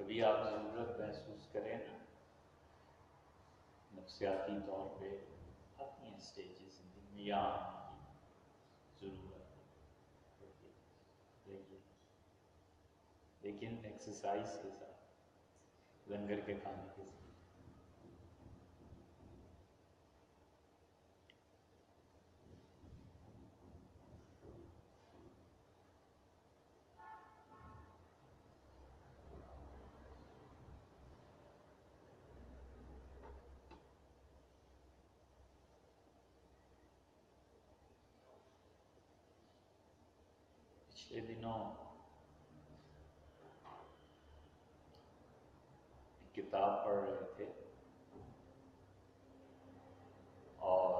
کبھی آپ ضرورت محسوس کریں نا، نفسیاتی طور پہ آتی ہیں اسٹیجز زندگی میں یہاں آنے کی ضرورت ہے، لیکن ایکسرسائز کے ساتھ، لنگر کے کھانے کے ساتھ۔ پچھلے دنوں ایک کتاب پڑھ رہے تھے اور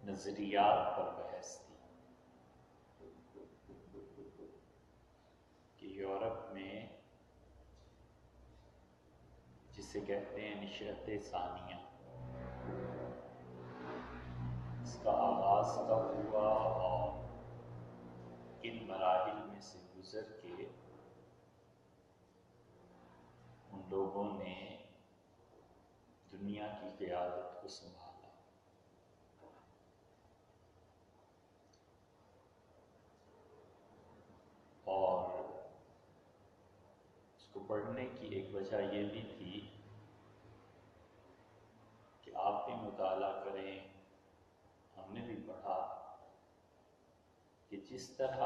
نظریات پر بحث تھی کہ یورپ میں جسے کہتے ہیں نشأت ثانیہ، اس کا آغاز کب ہوا اور کن مراحل میں سے گزر کے ان لوگوں نے دنیا کی قیادت کو سنبھالا۔ اور اس کو پڑھنے کی ایک وجہ یہ بھی تھی کہ آپ بھی مطالعہ کریں، ہم نے بھی پڑھا کہ جس طرح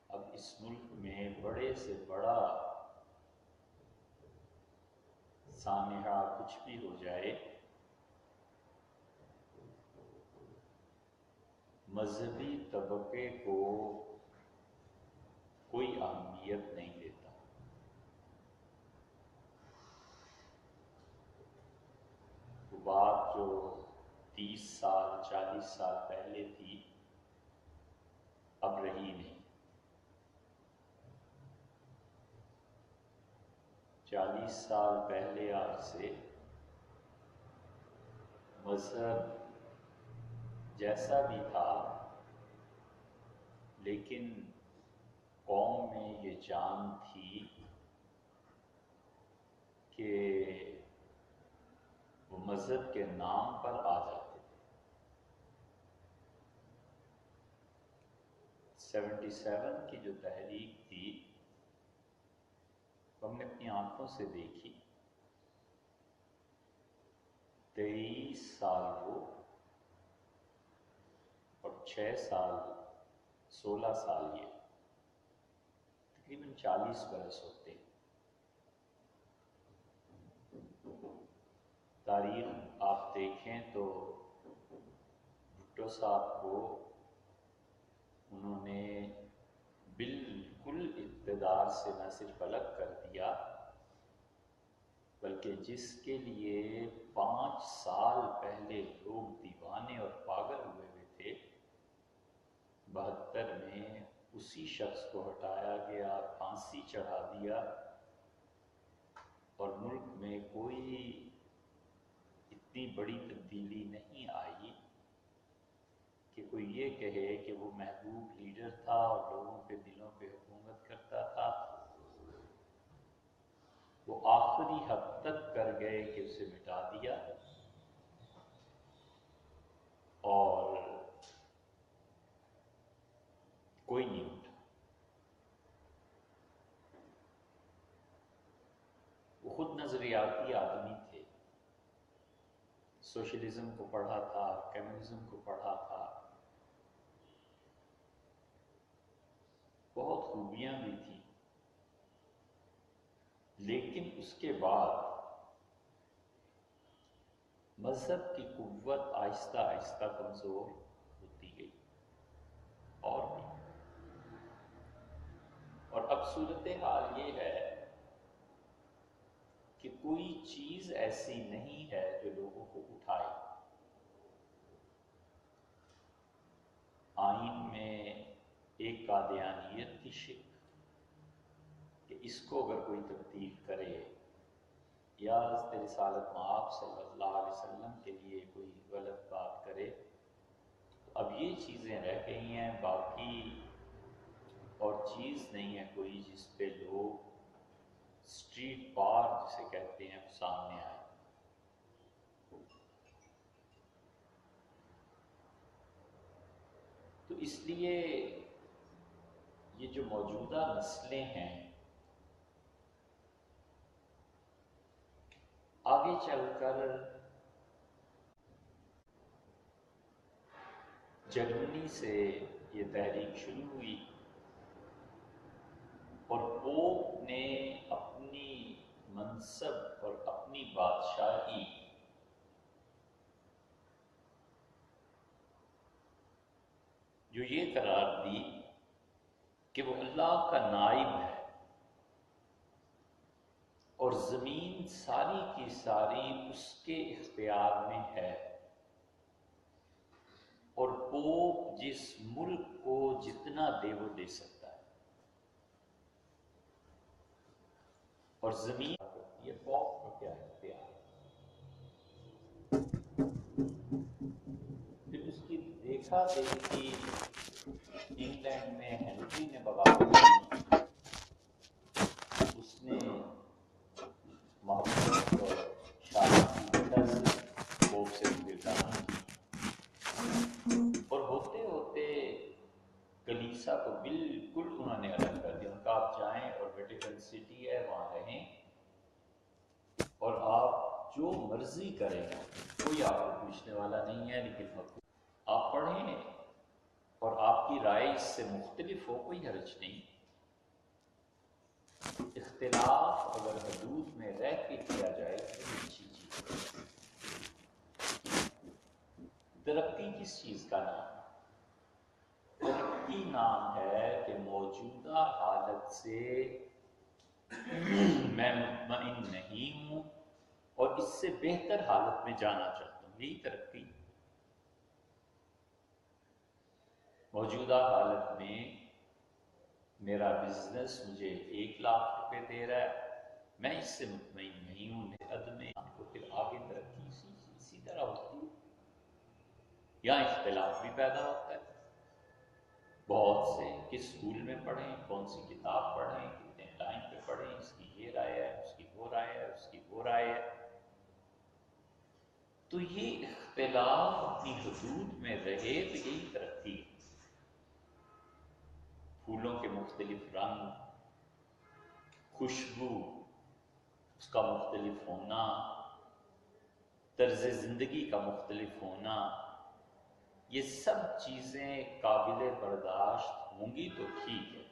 اب اس ملک میں بڑے سے بڑا سانحہ کچھ بھی ہو جائے، مذہبی طبقے کو کوئی اہمیت نہیں دیتا۔ وہ بات جو 30 سال 40 سال پہلے تھی اب رہی نہیں۔ 40 سال پہلے آج سے مذہب جیسا بھی تھا، لیکن قوم میں یہ جان تھی کہ وہ مذہب کے نام پر آ جاتے تھے۔ 77 کی جو تحریک تھی ہم نے اپنی آنکھوں سے دیکھی، 23 سال وہ اور 6 سال 16 سال یہ، تقریباً 40 برس ہوتے ہیں۔ تاریخ آپ دیکھیں تو بھٹو صاحب کو انہوں نے بالکل اقتدار سے نہ صرف الگ کر دیا، بلکہ جس کے لیے 5 سال پہلے لوگ دیوانے اور پاگل ہوئے تھے، 72 میں اسی شخص کو ہٹایا گیا، پھانسی چڑھا دیا، اور ملک میں کوئی اتنی بڑی تبدیلی نہیں آئی کہ کوئی یہ کہے کہ وہ محبوب لیڈر تھا اور لوگوں کے دلوں پہ حکومت کرتا تھا۔ وہ آخری حد تک کر گئے کہ اسے مٹا دیا، اور کوئی نہیں اٹھا۔ وہ خود نظریاتی آدمی تھے، سوشلزم کو پڑھا تھا، کمیونزم کو پڑھا تھا، بہت خوبیاں بھی تھیں، لیکن اس کے بعد مذہب کی قوت آہستہ آہستہ کمزور ہوتی گئی، اور بھی۔ اور اب صورتحال یہ ہے کہ کوئی چیز ایسی نہیں ہے جو لوگوں کو اٹھائے۔ آئین میں ایک قادیانیت کی شک کہ اس کو اگر کوئی تبدیل کرے یا حضرت رسالت مآب صلی اللہ علیہ وسلم کے لیے کوئی غلط بات کرے، تو اب یہ چیزیں رہ گئی ہیں، باقی اور چیز نہیں ہے کوئی جس پہ لوگ اسٹریٹ پار جسے کہتے ہیں سامنے آئے. تو اس لیے یہ جو موجودہ نسلیں ہیں آگے چل کر جرمنی سے یہ تحریک شروع ہوئی اور پوپ نے اپنی منصب اور اپنی بادشاہی جو یہ قرار دی کہ وہ اللہ کا نائب ہے اور زمین ساری کی ساری اس کے اختیار میں ہے، اور پوپ جس ملک کو جتنا دے وہ دے سکتا ہے. اور زمین یہ پوپ کا کیا اختیار ہے. پھر اس کی دیکھا دیکھی انگلینڈ میں ہنری نے بغاوت کی. اس نے محبت اور شادی کی وجہ سے پوپ سے گردان کی، اور ہوتے ہوتے کلیسا کو بالکل انہوں نے الگ کر دیا. ان کا آپ جائیں اور ویٹیکن سٹی ہے وہاں رہیں اور آپ جو مرضی کریں کوئی آپ کو پوچھنے والا نہیں ہے، لیکن آپ پڑھیں اور آپ کی رائے اس سے مختلف ہو کوئی حرج نہیں. اختلاف اگر حدود میں رہ کے کیا جائے تو اچھی چیز. ترقی کس چیز کا نام ہے؟ ترقی نام ہے کہ موجودہ حالت سے میں مطمئن نہیں ہوں اور اس سے بہتر حالت میں جانا چاہتا ہوں. یہی ترقی. موجودہ حالت میں میرا بزنس مجھے 1,00,000 روپے دے رہا ہے، میں اس سے مطمئن نہیں ہوں، عدم کو پھر آگے ترقی اسی طرح ہوتی ہے. یہاں اختلاف بھی پیدا ہوتا ہے. بہت سے کس اسکول میں پڑھیں، کون سی کتاب پڑھیں، کتنے ٹائم پہ پڑھیں، اس کی یہ رائے ہے، اس کی وہ رائے ہے، اس کی وہ رائے ہے. تو یہ اختلاف اپنی حدود میں رہے تو یہی ترقی. پھولوں کے مختلف رنگ، خوشبو اس کا مختلف ہونا، طرز زندگی کا مختلف ہونا، یہ سب چیزیں قابل برداشت ہوں گی تو ٹھیک ہے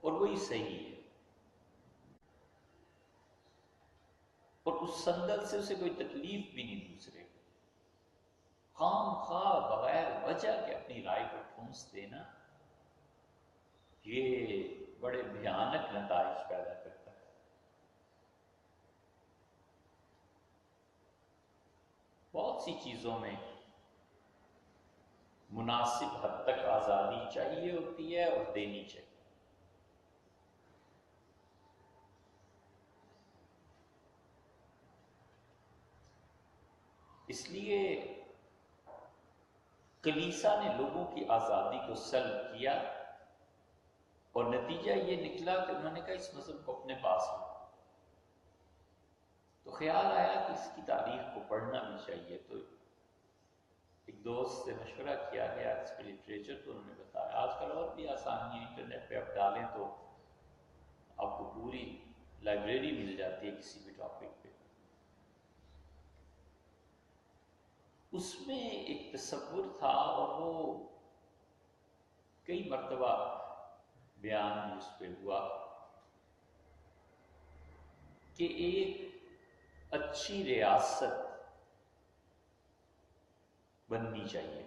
اور وہی صحیح ہے. اور اس سنگل سے اسے کوئی تکلیف بھی نہیں دوسرے کو. خام خواہ بغیر وجہ کے اپنی رائے کو ٹھونس دینا یہ بڑے بھیانک نتائج پیدا کرتا ہے. بہت سی چیزوں میں مناسب حد تک آزادی چاہیے ہوتی ہے اور دینی چاہیے. اس لیے کلیسا نے لوگوں کی آزادی کو سلب کیا اور نتیجہ یہ نکلا کہ انہوں نے کہا اس مذہب کو اپنے پاس لو. تو خیال آیا کہ اس کی تاریخ کو پڑھنا بھی چاہیے. تو ایک دوست سے مشورہ کیا گیا، اس کے لٹریچر تو انہوں نے بتایا. آج کل اور بھی آسانی ہے، انٹرنیٹ پہ آپ ڈالیں تو آپ کو پوری لائبریری مل جاتی ہے کسی بھی ٹاپک پہ. اس میں ایک تصور تھا اور وہ کئی مرتبہ بیان بھی اس پہ ہوا کہ ایک اچھی ریاست بننی چاہیے.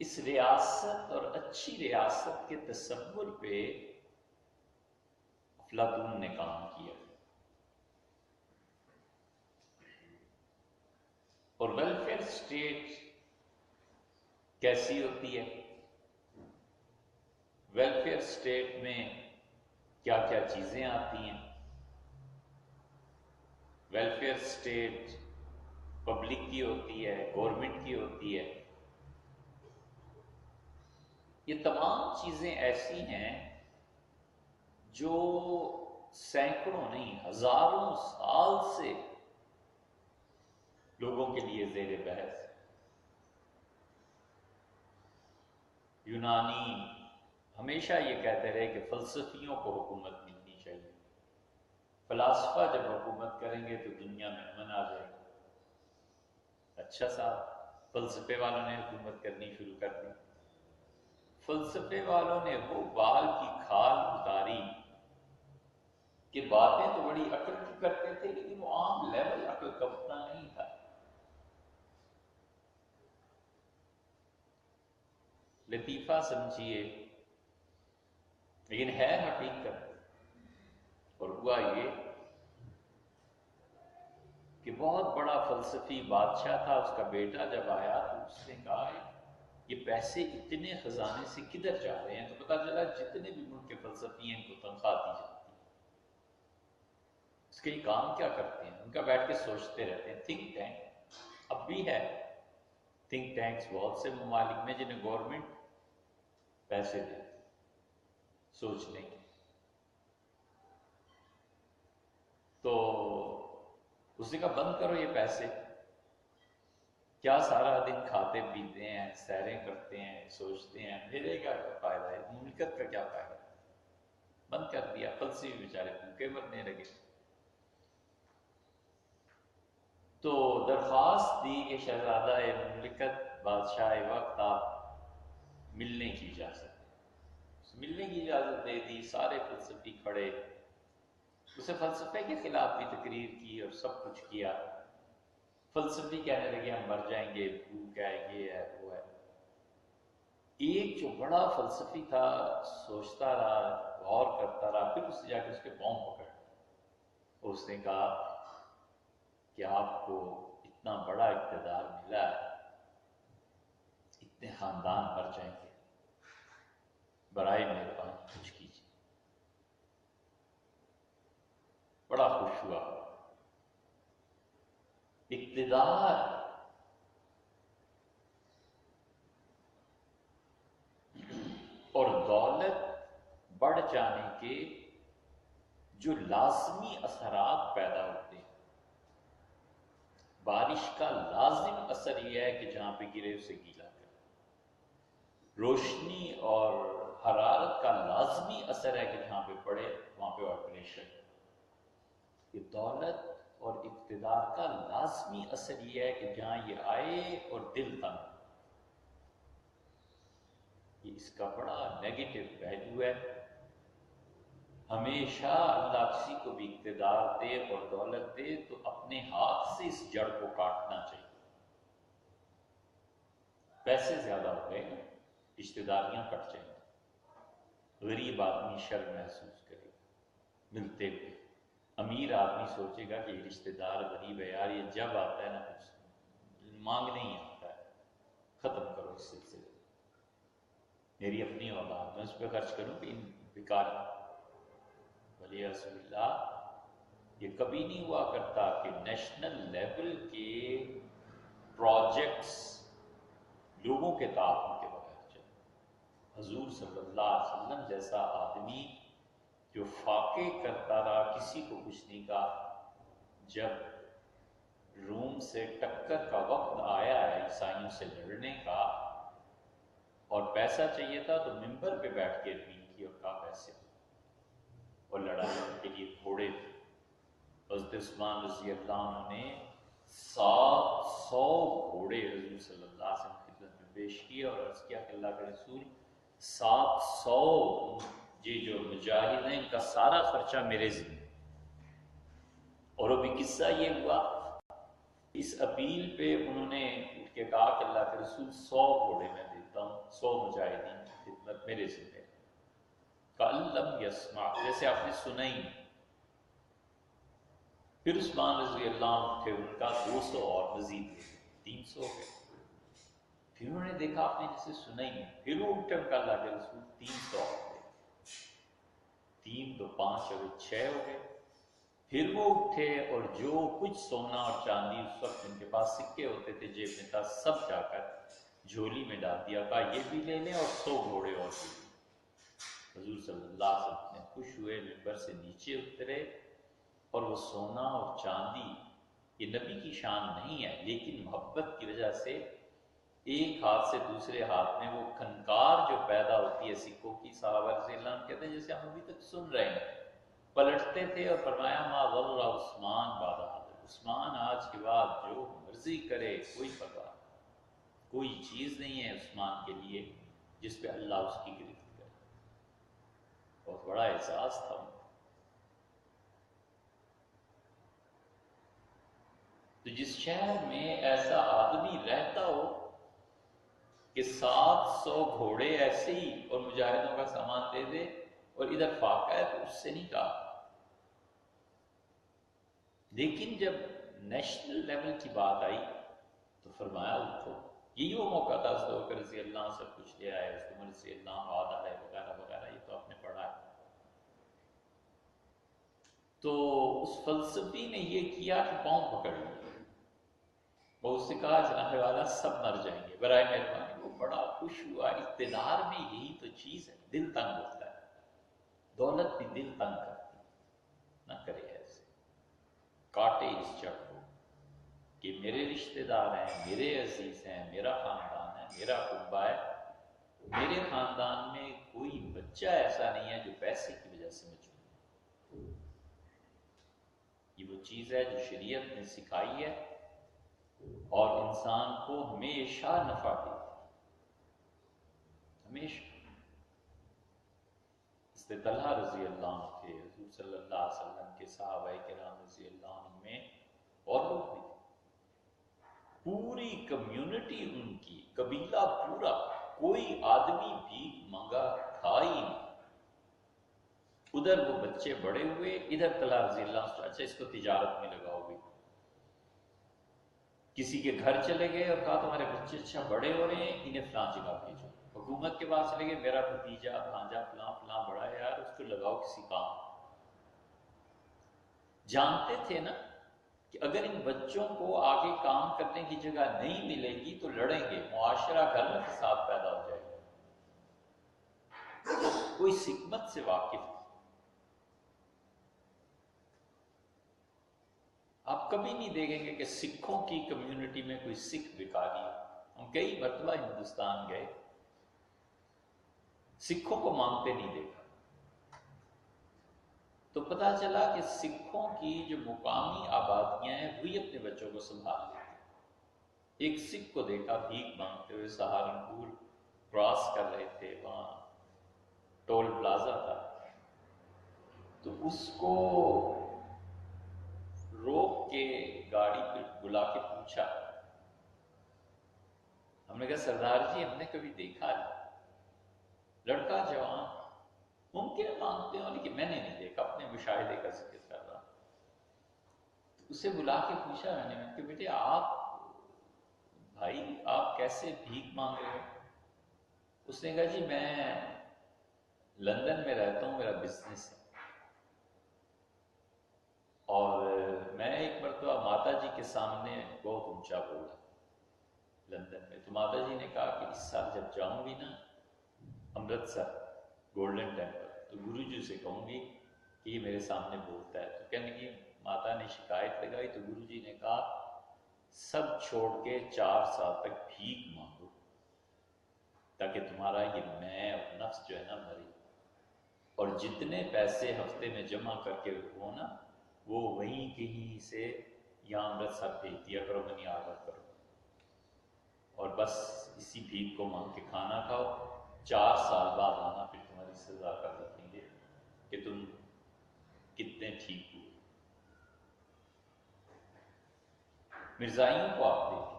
اس ریاست اور اچھی ریاست کے تصور پہ افلاطون نے کام کیا. اور ویلفیئر اسٹیٹ کیسی ہوتی ہے، ویلفیئر اسٹیٹ میں کیا کیا چیزیں آتی ہیں. ویلفیئر اسٹیٹ پبلک کی ہوتی ہے، گورنمنٹ کی ہوتی ہے. یہ تمام چیزیں ایسی ہیں جو سینکڑوں نہیں ہزاروں سال سے لوگوں کے لیے زیر بحث. یونانی ہمیشہ یہ کہتے رہے کہ فلسفیوں کو حکومت ملنی چاہیے، فلاسفہ جب حکومت کریں گے تو دنیا میں امن آ جائے گا. اچھا صاحب، فلسفے والوں نے حکومت کرنی شروع کر دی. فلسفے والوں نے وہ بال کی کھال اتاری کہ باتیں تو بڑی عقل کی کرتے تھے لیکن وہ عام لیول عقل کا اتنا نہیں تھا. لطیفہ سمجھیے لیکن ہے حقیقت. اور ہوا یہ کہ بہت بڑا فلسفی بادشاہ تھا، اس کا بیٹا جب آیا تو اس نے کہا یہ پیسے اتنے خزانے سے کدھر جا رہے ہیں؟ تو پتا چلا جتنے بھی ملک کے فلسفی ہیں ان کو تنخواہ دی جاتی ہے. اس کے کام کیا کرتے ہیں؟ ان کا بیٹھ کے سوچتے رہتے ہیں. تھنک ٹینک اب بھی ہے، تھنک ٹینکس بہت سے ممالک میں جنہیں گورنمنٹ پیسے دے سوچنے کے. تو اس نے کہا بند کرو یہ پیسے، کیا سارا دن کھاتے پیتے ہیں، سیریں کرتے ہیں، سوچتے ہیں، میرے کا فائدہ ہے، مملکت کا کیا فائدہ ہے؟ بند کر دیا. فلسفی بیچارے بھوکے مرنے لگے. تو درخواست دی کہ شہزادہ مملکت بادشاہ وقت آپ ملنے کی اجازت دیں. ملنے کی اجازت دے دی. سارے فلسفی کھڑے، اسے فلسفے کے خلاف بھی تقریر کی اور سب کچھ کیا. فلسفی کہنے لگے ہم مر جائیں گے، بھوک ہے، یہ ہے وہ ہے. ایک جو بڑا فلسفی تھا سوچتا رہا، غور کرتا رہا، پھر اس نے جا کے اس کے پاؤں پکڑ اور اس نے کہا کہ آپ کو اتنا بڑا اقتدار ملا ہے، اتنے خاندان مر جائیں گے، برائے مہربانی کچھ کیجیے. بڑا خوش ہوا. اقتدار اور دولت بڑھ جانے کے جو لازمی اثرات پیدا ہوتے ہیں، بارش کا لازم اثر یہ ہے کہ جہاں پہ گرے اسے گیلا کرے. روشنی اور حرارت کا لازمی اثر ہے کہ جہاں پہ پڑے وہاں پہ آپریشن. یہ دولت اور اقتدار کا لازمی اثر یہ ہے کہ جہاں یہ آئے اور دل تنگ. یہ اس کا بڑا نیگیٹو پہلو ہے. ہمیشہ اللہ کسی کو بھی اقتدار دے اور دولت دے تو اپنے ہاتھ سے اس جڑ کو کاٹنا چاہیے. پیسے زیادہ ہو گئے نا، رشتے داریاں کٹ جائیں گی، غریب آدمی شرم محسوس کرے گا ملتے ہوئے. امیر آدمی سوچے گا کہ یہ رشتے دار غریب ہے یار، یہ جب آتا ہے نا کچھ مانگنے ہی آتا ہے، ختم کرو اس سلسلے. میری اپنی اولاد میں اس پہ خرچ کروں کہ ان بیکار. ولی رسول اللہ یہ کبھی نہیں ہوا کرتا کہ نیشنل لیول کے پروجیکٹس لوگوں کے تعاون کے بغیر چلے. حضور صلی اللہ علیہ وسلم جیسا آدمی جو فاقے کرتا رہا، کسی کو کچھ نہیں کہا. جب روم سے ٹکر کا وقت آیا ہے عیسائیوں سے لڑنے کا اور پیسہ چاہیے تھا تو ممبر پہ بیٹھ کے اپیل کی اور کہا پیسے، اور لڑائی کے لیے گھوڑے تھے. حضرت عثمان رضی اللہ عنہ نے 700 گھوڑے حضور صلی اللہ علیہ وسلم کی خدمت میں پیش کیے اور عرض کیا کہ اللہ کے رسول 700 یہ جو مجاہد ہیں ان کا سارا خرچہ میرے ذمہ. اور وہ بھی قصہ یہ ہوا، اس اپیل پہ انہوں نے اٹھ کے کہا کہ اللہ کے رسول 100 گھوڑے میں دیتا ہوں، 100 مجاہدین کی خدمت میرے ذمہ. کَأَلَّمْ يَسْمَعْ، جیسے آپ نے سنا ہی نہیں. پھر عثمان رضی اللہ عنہ تھے، ان کا 200 اور مزید 300 ہو گئے. پھر انہوں نے دیکھا آپ نے جسے سنا ہی نہیں، پھر وہ اٹھے، ان کا اللہ کے رسول 300 ہو گئے. 3 تو 5 ہو گئے، 6 ہو گئے. پھر وہ اٹھے اور جو کچھ سونا اور چاندی اس وقت ان کے پاس سکے ہوتے تھے جیب میں تھا، سب جا کر جھولی میں ڈال دیا، کہا یہ بھی لے لیں اور 100 گھوڑے اور بھی۔ حضور صلی اللہ علیہ وسلم خوش ہوئے، منبر سے نیچے اترے، اور وہ سونا اور چاندی یہ نبی کی شان نہیں ہے، لیکن محبت کی وجہ سے ایک ہاتھ سے دوسرے ہاتھ میں وہ کھنکار جو پیدا ہوتی ہے سکوں کی، صحابہ رضی اللہ عنہ کہتے ہیں جیسے ہم ابھی تک سن رہے ہیں، پلٹتے تھے اور فرمایا ما ضر عثمان بعد هذا، عثمان آج کے بعد جو مرضی کرے کوئی پرواہ، کوئی چیز نہیں ہے عثمان کے لیے جس پہ اللہ اس کی گرفت کرے۔ بہت بڑا احساس تھا ان کو۔ تو جس شہر میں ایسا آدمی رہتا ہو کہ 700 گھوڑے ایسے ہی اور مجاہدوں کا سامان دے دے، اور ادھر فاقہ ہے تو اس سے نہیں کہا، لیکن جب نیشنل لیول کی بات آئی تو فرمایا اٹھو۔ یہی وہ موقع تھا ابو بکر رضی اللہ عنہ سب کچھ لے آئے، عمر رضی اللہ عنہ آ رہے وغیرہ وغیرہ، یہ تو آپ نے پڑھا ہے۔ تو اس فلسفی نے یہ کیا کہ پاؤں پکڑ لیا، وہ اس سے کہا جناب والا سب مر جائیں گے برائے مہربانی۔ وہ بڑا خوش ہوا۔ اقتدار میں یہی تو چیز ہے، دل تنگ ہوتا ہے، دولت بھی دل تنگ کرتی، نہ کرے ایسے، کاٹے اس جڑ کو کہ میرے رشتہ دار ہیں، میرے عزیز ہیں، میرا خاندان ہے، میرا کنبہ ہے، میرے خاندان میں کوئی بچہ ایسا نہیں ہے جو پیسے کی وجہ سے مجبور ہے۔ یہ وہ چیز ہے جو شریعت نے سکھائی ہے اور انسان کو ہمیشہ نفع دیتی، ہمیشہ۔ حضرت طلحہ رضی اللہ عنہ کے، حضور صلی اللہ علیہ وسلم کے، صحابہ کرام رضی اللہ عنہ میں اور لوگ بھی تھے، پوری کمیونٹی ان کی، قبیلہ پورا، کوئی آدمی بھیک مانگا کھا ہی نہیں۔ ادھر وہ بچے بڑے ہوئے، ادھر طلحہ رضی اللہ عنہ، اچھا اس کو تجارت میں لگاؤ گے، کسی کے گھر چلے گئے اور کہا تمہارے بچے اچھا بڑے ہو رہے ہیں، انہیں فلاں جگہ بھیجو۔ حکومت کے پاس چلے گئے، میرا بھتیجا بھانجا فلاں فلاں بڑا ہے یار، اس کو لگاؤ کسی کام۔ جانتے تھے نا کہ اگر ان بچوں کو آگے کام کرنے کی جگہ نہیں ملے گی تو لڑیں گے، معاشرہ گھر میں فساد پیدا ہو جائے گا۔ کوئی حکمت سے واقف تھا۔ آپ کبھی نہیں دیکھیں گے کہ سکھوں کی کمیونٹی میں کوئی سکھ بھکاری ہے۔ ہم کئی مرتبہ ہندوستان گئے، سکھوں کو مانگتے نہیں دیکھا، تو پتہ چلا کہ سکھوں کی جو مقامی آبادیاں ہیں وہی اپنے بچوں کو سنبھال لیتے ہیں۔ ایک سکھ کو دیکھا بھیک مانگتے ہوئے، سہارنپور کراس کر رہے تھے، وہاں ٹول پلازا تھا، تو اس کو روک کے گاڑی پہ بلا کے پوچھا، ہم نے کہا سردار جی ہم نے کبھی دیکھا نہیں، لڑکا جوان، ممکن ہے مانگتے ہوں لیکن میں نے نہیں دیکھا، اپنے مشاہدے کا ذکر کر رہا۔ تو اسے بلا کے پوچھا میں نے کہ بیٹے آپ، بھائی آپ کیسے بھیک مانگ رہے ہو؟ اس نے کہا جی میں لندن میں رہتا ہوں، میرا بزنس ہے، اور میں ایک مرتبہ ماتا جی کے سامنے بہت اونچا بولا لندن میں، تو ماتا جی نے کہا کہ اس سال جب جاؤں گی نا امرتسر گولڈن ٹیمپل تو گرو جی سے کہوں گی کہ یہ میرے سامنے بولتا ہے۔ تو کہنے کی ماتا نے شکایت لگائی، تو گرو جی نے کہا سب چھوڑ کے 4 سال تک بھیک مانگو تاکہ تمہارا یہ میں اور نفس جو ہے نا مرے، اور جتنے پیسے ہفتے میں جمع کر کے ہو نا وہ وہیں کہیں سے یہاں امرتسر بھیج دیا کرو، منی آرڈر کرو، اور بس اسی بھیک کو مانگ کے کھانا کھاؤ، 4 سال بعد آنا، پھر تمہاری سزا کا دیکھیں گے کہ تم کتنے ٹھیک ہوئے۔ مرزائیوں کو آپ دیکھیں،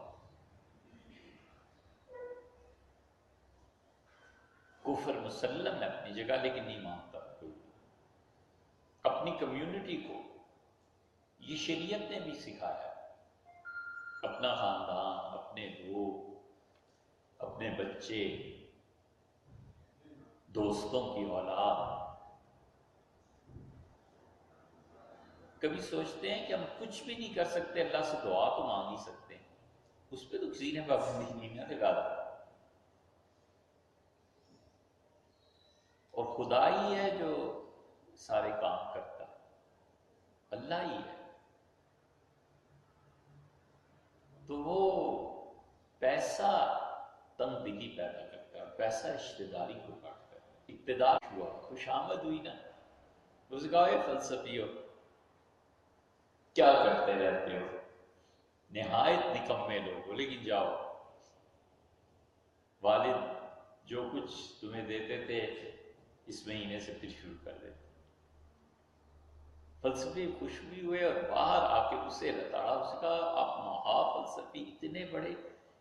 کفر مسلم ہے اپنی جگہ لیکن نہیں مانتا کوئی، اپنی کمیونٹی کو یہ شریعت نے بھی سکھایا، اپنا خاندان، اپنے لوگ، اپنے بچے، دوستوں کی اولاد۔ کبھی سوچتے ہیں کہ ہم کچھ بھی نہیں کر سکتے، اللہ سے دعا تو مانگ ہی سکتے ہیں، اس پہ تو کسی نے پابندی نہیں نہ لگا دی۔ خدا ہی ہے جو سارے کام کرتا ہے، اللہ ہی ہے. تو وہ پیسہ تنگ دلی پیدا کرتا ہے، پیسہ رشتہ داری کو کاٹتا ہے. اقتدار ہوا، خوش آمد ہوئی نا. اس نے کہا، فلسفی ہو، کیا کرتے رہتے ہو، نہایت نکمے لوگ ہو، لیکن جاؤ، والد جو کچھ تمہیں دیتے تھے اس مہینے سے پھر شروع کر دیتے. فلسفی خوش بھی ہوئے اور باہر آ کے اسے لتاڑا. اس کا آپ مہا فلسفی اتنے بڑے،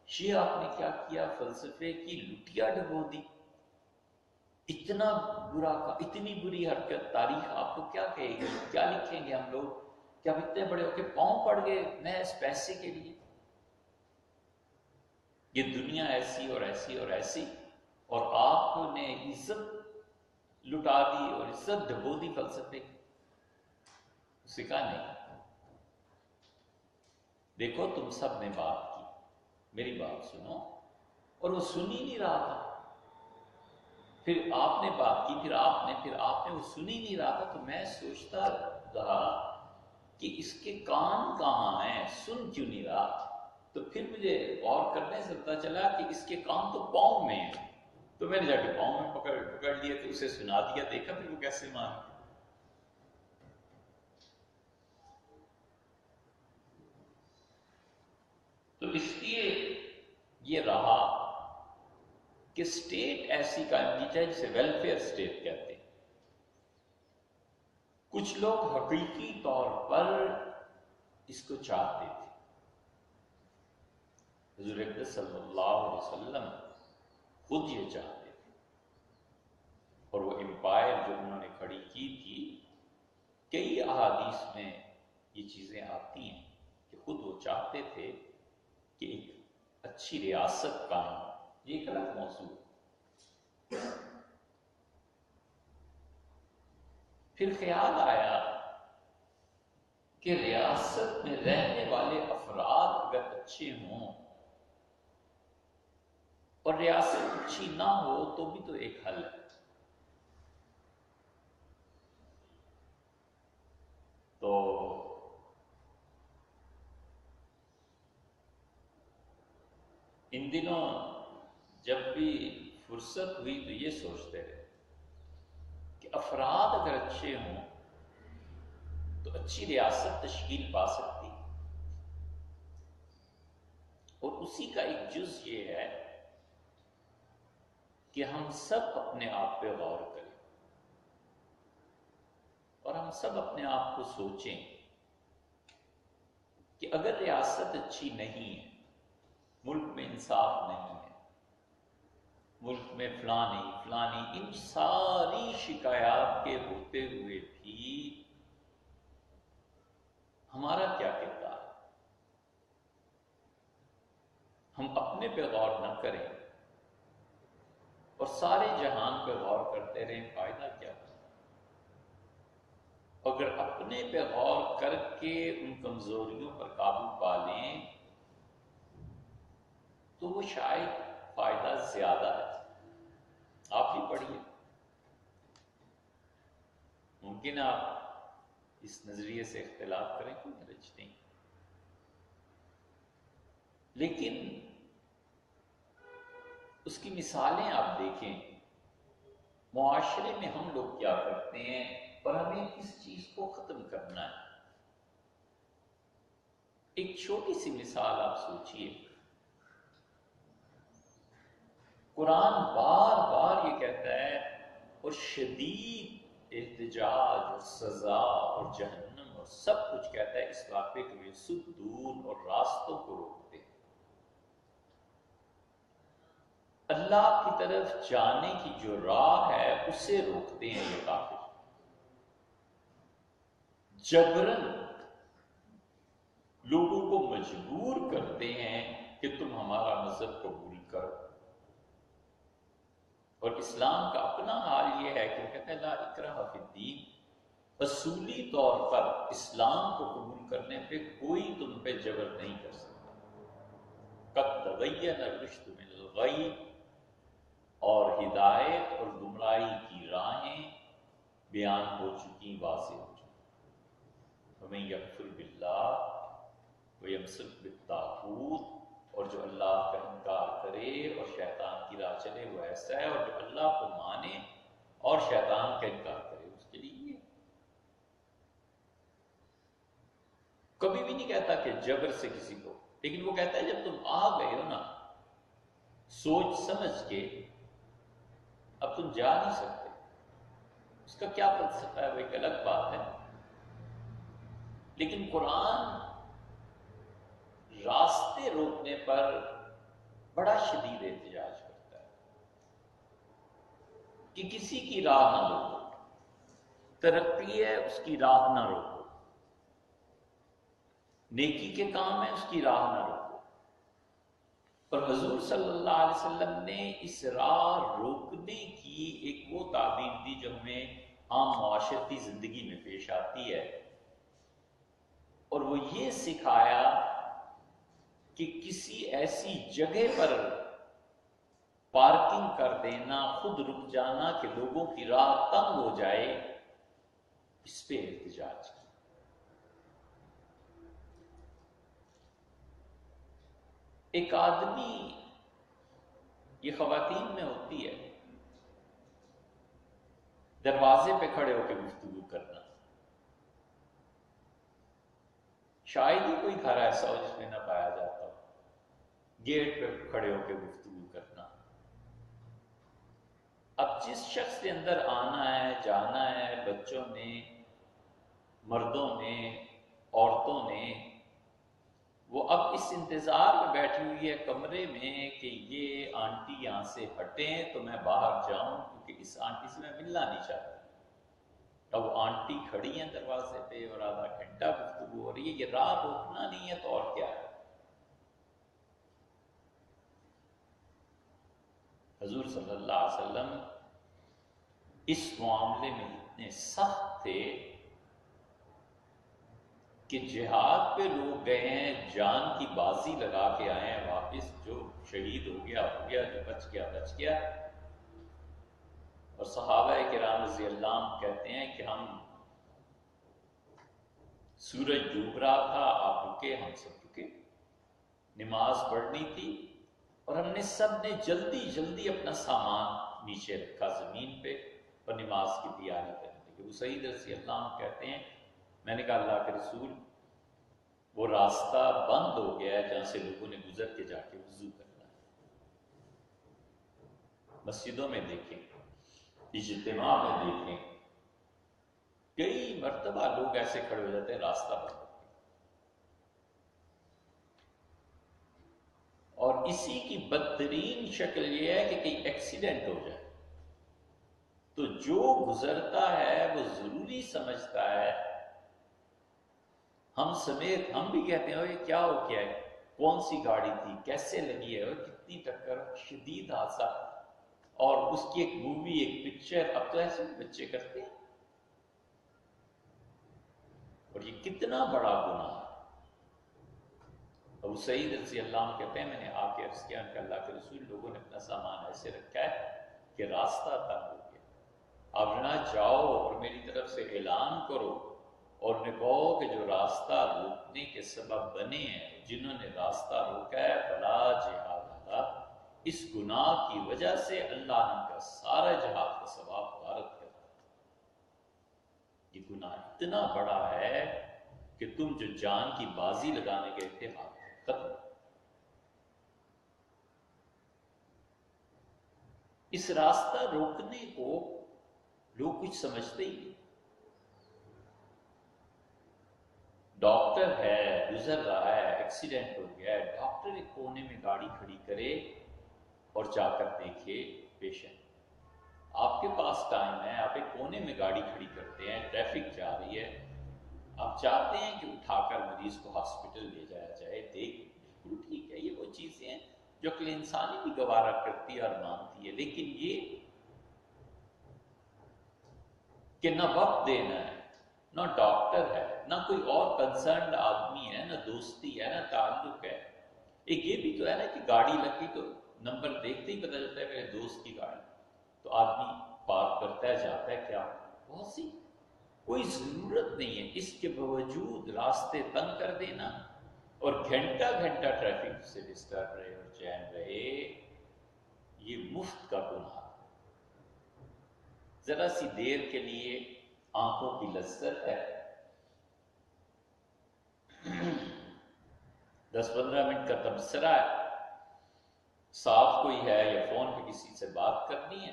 یہ آپ نے کیا کیا، فلسفے کی لٹیا ڈبو دی، اتنا برا کا، اتنی بری حرکت. تاریخ آپ کو کیا کہے گی، کیا لکھیں گے ہم لوگ کہ اب اتنے بڑے ہو کے پاؤں پڑ گئے محض پیسے کے لیے. یہ دنیا ایسی اور ایسی اور ایسی، اور آپ نے عزت لٹا دی اور عزت ڈبو دی فلسفے کی. اس نے کہا نہیں، دیکھو تم سب نے بات کی، میری بات سنو. اور وہ سن ہی نہیں رہا تھا. پھر آپ نے بات کی، پھر آپ نے وہ سن ہی نہیں رہا تھا. تو میں سوچتا رہا کہ اس کے کان کہاں ہیں، سن کیوں نہیں رہا. تو پھر مجھے غور کرنے سے پتا چلا کہ اس کے کان تو پاؤں میں ہیں. تو میں نے جا کے پاؤں میں پکڑ لیا، تو اسے سنا دیا. دیکھا پھر وہ کیسے مان. تو اس لیے یہ رہا کہ اسٹیٹ ایسی قائم کی جائے جسے ویلفیئر اسٹیٹ کہتے ہیں. کچھ لوگ حقیقی طور پر اس کو چاہتے تھے. حضور اقدس صلی اللہ علیہ وسلم خود یہ چاہتے تھے، اور وہ امپائر جو انہوں نے کھڑی کی تھی، کئی احادیث میں یہ چیزیں آتی ہیں کہ خود وہ چاہتے تھے کہ ایک اچھی ریاست قائم ہو. یہ ایک الگ موضوع. پھر خیال آیا کہ ریاست میں رہنے والے افراد اگر اچھے ہوں اور ریاست اچھی نہ ہو تو بھی تو ایک حل ہے. تو ان دنوں جب بھی فرصت ہوئی تو یہ سوچتے رہے کہ افراد اگر اچھے ہوں تو اچھی ریاست تشکیل پا سکتی. اور اسی کا ایک جز یہ ہے کہ ہم سب اپنے آپ پہ غور کریں اور ہم سب اپنے آپ کو سوچیں کہ اگر ریاست اچھی نہیں ہے، ملک میں انصاف نہیں ہے، ملک میں فلاں نہیں، ان ساری شکایات کے ہوتے ہوئے بھی ہمارا کیا کردار ہے. ہم اپنے پہ غور نہ کریں اور سارے جہان پہ غور کرتے رہیں، فائدہ کیا ہے. اگر اپنے پہ غور کر کے ان کمزوریوں پر قابو پا لیں تو وہ شاید فائدہ زیادہ ہے. آپ ہی پڑھیے، ممکن آپ اس نظریے سے اختلاف کریں، کوئی حرج نہیں، لیکن اس کی مثالیں آپ دیکھیں. معاشرے میں ہم لوگ کیا کرتے ہیں اور ہمیں کس چیز کو ختم کرنا ہے. ایک چھوٹی سی مثال آپ سوچئے. قرآن بار بار یہ کہتا ہے، اور شدید احتجاج اور سزا اور جہنم اور سب کچھ کہتا ہے اس واقعے کے یصدون اور راستوں کو روکتے ہیں. اللہ کی طرف جانے کی جو راہ ہے اسے روکتے ہیں یہ کافر. جبرن لوگوں کو مجبور کرتے ہیں کہ تم ہمارا مذہب قبول کرو. اور اسلام کا اپنا حال یہ ہے کہ وہ کہتا ہے لا اکراہ فی الدین. اصولی طور پر اسلام کو قبول کرنے پہ کوئی تم پہ جبر نہیں کر سکتا. قد تبین الرشد من الغی، اور ہدایت اور گمراہی کی راہیں بیان ہو چکی، واضح ہو چکی۔ وَمَن یکفر باللہ وَیَمْسِک بِالطَّاغُوتِ، اور جو اللہ کا انکار کرے اور شیطان کی راہ چلے وہ ایسا ہے، اور جو اللہ کو مانے اور شیطان کا انکار کرے اس کے لیے یہ کبھی بھی نہیں کہتا کہ جبر سے کسی کو، لیکن وہ کہتا ہے جب تم آ گئے ہو نا سوچ سمجھ کے، اب تم جا نہیں سکتے۔ اس کا کیا فلسفہ ہے وہ ایک الگ بات ہے، لیکن قرآن راستے روکنے پر بڑا شدید احتجاج کرتا ہے کہ کسی کی راہ نہ روکو، ترقی ہے اس کی راہ نہ روکو، نیکی کے کام ہے اس کی راہ نہ روکو۔ اور حضور صلی اللہ علیہ وسلم نے اس راہ روکنے کی ایک وہ تعبیر دی جو ہمیں عام معاشرتی زندگی میں پیش آتی ہے، اور وہ یہ سکھایا کہ کسی ایسی جگہ پر پارکنگ کر دینا، خود رک جانا کہ لوگوں کی راہ تنگ ہو جائے، اس پہ احتجاج کیا۔ ایک آدمی، یہ خواتین میں ہوتی ہے، دروازے پہ کھڑے ہو کے گفتگو کرنا، شاید ہی کوئی گھر ایسا ہو جس میں نہ پایا جاتا ہو، گیٹ پہ کھڑے ہو کے گفتگو کرنا۔ اب جس شخص کے اندر آنا ہے جانا ہے، بچوں نے، مردوں نے، عورتوں نے، وہ اب اس انتظار میں بیٹھی ہوئی ہے کمرے میں کہ یہ آنٹی یہاں سے ہٹیں تو میں باہر جاؤں، کیونکہ اس آنٹی سے میں ملنا نہیں چاہتا۔ اب وہ آنٹی کھڑی ہیں دروازے پہ اور آدھا گھنٹہ گفتگو ہو رہی ہے، یہ راہ روکنا نہیں ہے تو اور کیا ہے؟ حضور صلی اللہ علیہ وسلم اس معاملے میں اتنے سخت تھے کہ جہاد پہ لوگ گئے ہیں، جان کی بازی لگا کے آئے ہیں واپس، جو شہید ہو گیا ہو گیا، جو بچ گیا بچ گیا۔ اور صحابہ کرام رضی اللہ عنہ کہتے ہیں کہ ہم سورج ڈوب رہا تھا، آپ رکے، ہم سب رکے، نماز پڑھنی تھی، اور ہم نے سب نے جلدی جلدی اپنا سامان نیچے رکھا زمین پہ اور نماز کی تیاری کرنے لگے۔ اسید رضی اللہ عنہ کہتے ہیں میں نے کہا اللہ کے رسول، وہ راستہ بند ہو گیا ہے جہاں سے لوگوں نے گزر کے جا کے وضو کرنا ہے۔ مسجدوں میں دیکھیں، اجتماع میں دیکھیں، کئی مرتبہ لوگ ایسے کھڑے ہو جاتے ہیں راستہ بند ہو گیا۔ اور اسی کی بدترین شکل یہ ہے کہ کہیں ایکسیڈنٹ ہو جائے تو جو گزرتا ہے وہ ضروری سمجھتا ہے، ہم سمیت ہم بھی کہتے ہیں یہ کیا ہو گیا ہے، کون سی گاڑی تھی، کیسے لگی ہے، کتنی ٹکر، شدید حادثہ، اور اس کی ایک مووی، ایک پکچر، اب تو ایسے بچے کرتے ہیں، اور یہ کتنا بڑا گناہ ہے۔ ابو سعید رضی اللہ عنہ کہتے ہیں میں نے آ کے عرض کیا کہ اللہ کے رسول، لوگوں نے اپنا سامان ایسے رکھا ہے کہ راستہ تنگ ہو گیا، اب نہ جاؤ اور میری طرف سے اعلان کرو اور انہیں کہو کہ جو راستہ روکنے کے سبب بنے ہیں، جنہوں نے راستہ روکا ہے، فلا جہاد اللہ، اس گناہ کی وجہ سے اللہ نے ان کا سارا جہاد کا ثواب غارت کر دیا۔ یہ گناہ اتنا بڑا ہے کہ تم جو جان کی بازی لگانے گئے تھے ختم۔ اس راستہ روکنے کو لوگ کچھ سمجھتے ہی نہیں۔ ڈاکٹر ہے، گزر رہا ہے، ایکسیڈنٹ ہو گیا ہے، ڈاکٹر ایک کونے میں گاڑی کھڑی کرے اور جا کر دیکھے پیشنٹ۔ آپ کے پاس ٹائم ہے، آپ ایک کونے میں گاڑی کھڑی کرتے ہیں، ٹریفک جا رہی ہے، آپ چاہتے ہیں کہ اٹھا کر مریض کو ہاسپٹل لے جایا جائے، بالکل ٹھیک ہے، یہ وہ چیزیں ہیں جو عقل انسانی بھی گوارا کرتی ہے اور مانتی ہے، لیکن یہ کہ نہ وقت دینا ہے، نہ ڈاکٹر ہے، نہ کوئی اور کنسرنڈ آدمی ہے، نہ دوستی ہے، نہ تعلق ہے۔ ایک یہ بھی تو ہے نا کہ گاڑی لگی تو نمبر دیکھتے ہی پتہ چلتا ہے میرے دوست کی گاڑی، تو آدمی پارک کرتا ہے، جاتا ہے، کیا بہت سی کوئی ضرورت نہیں ہے، اس کے باوجود راستے تنگ کر دینا اور گھنٹہ گھنٹہ ٹریفک سے ڈسٹرب رہے اور جیم رہے، یہ مفت کا گناہ۔ ذرا سی دیر کے لیے آنکھوں کی لذت ہے، 10-15 منٹ کا تبصرہ ہے، ساتھ کوئی ہے یا فون پہ کسی سے بات کرنی ہے،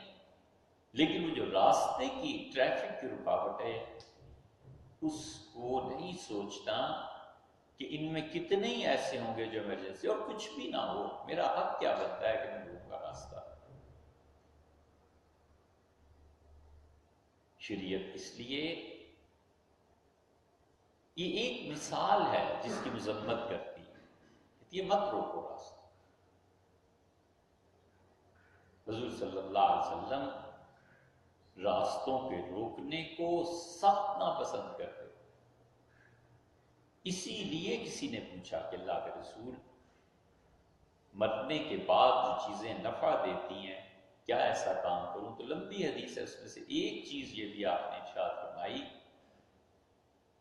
لیکن وہ جو راستے کی ٹریفک کی رکاوٹ ہے اس کو نہیں سوچتا کہ ان میں کتنے ہی ایسے ہوں گے جو ایمرجنسی، اور کچھ بھی نہ ہو میرا حق کیا بنتا ہے کہ میں لوگوں کا راستہ۔ شریعت اس لیے یہ ایک مثال ہے جس کی مذمت کرتی ہے، یہ مت روکو راستہ۔ حضور صلی اللہ علیہ وسلم راستوں کے روکنے کو سخت ناپسند کرتے، اسی لیے کسی نے پوچھا کہ اللہ کے رسول، مرنے کے بعد جو چیزیں نفع دیتی ہیں کیا ایسا کام کروں؟ تو لمبی حدیث ہے، اس میں سے ایک چیز یہ بھی آپ نے ارشاد فرمائی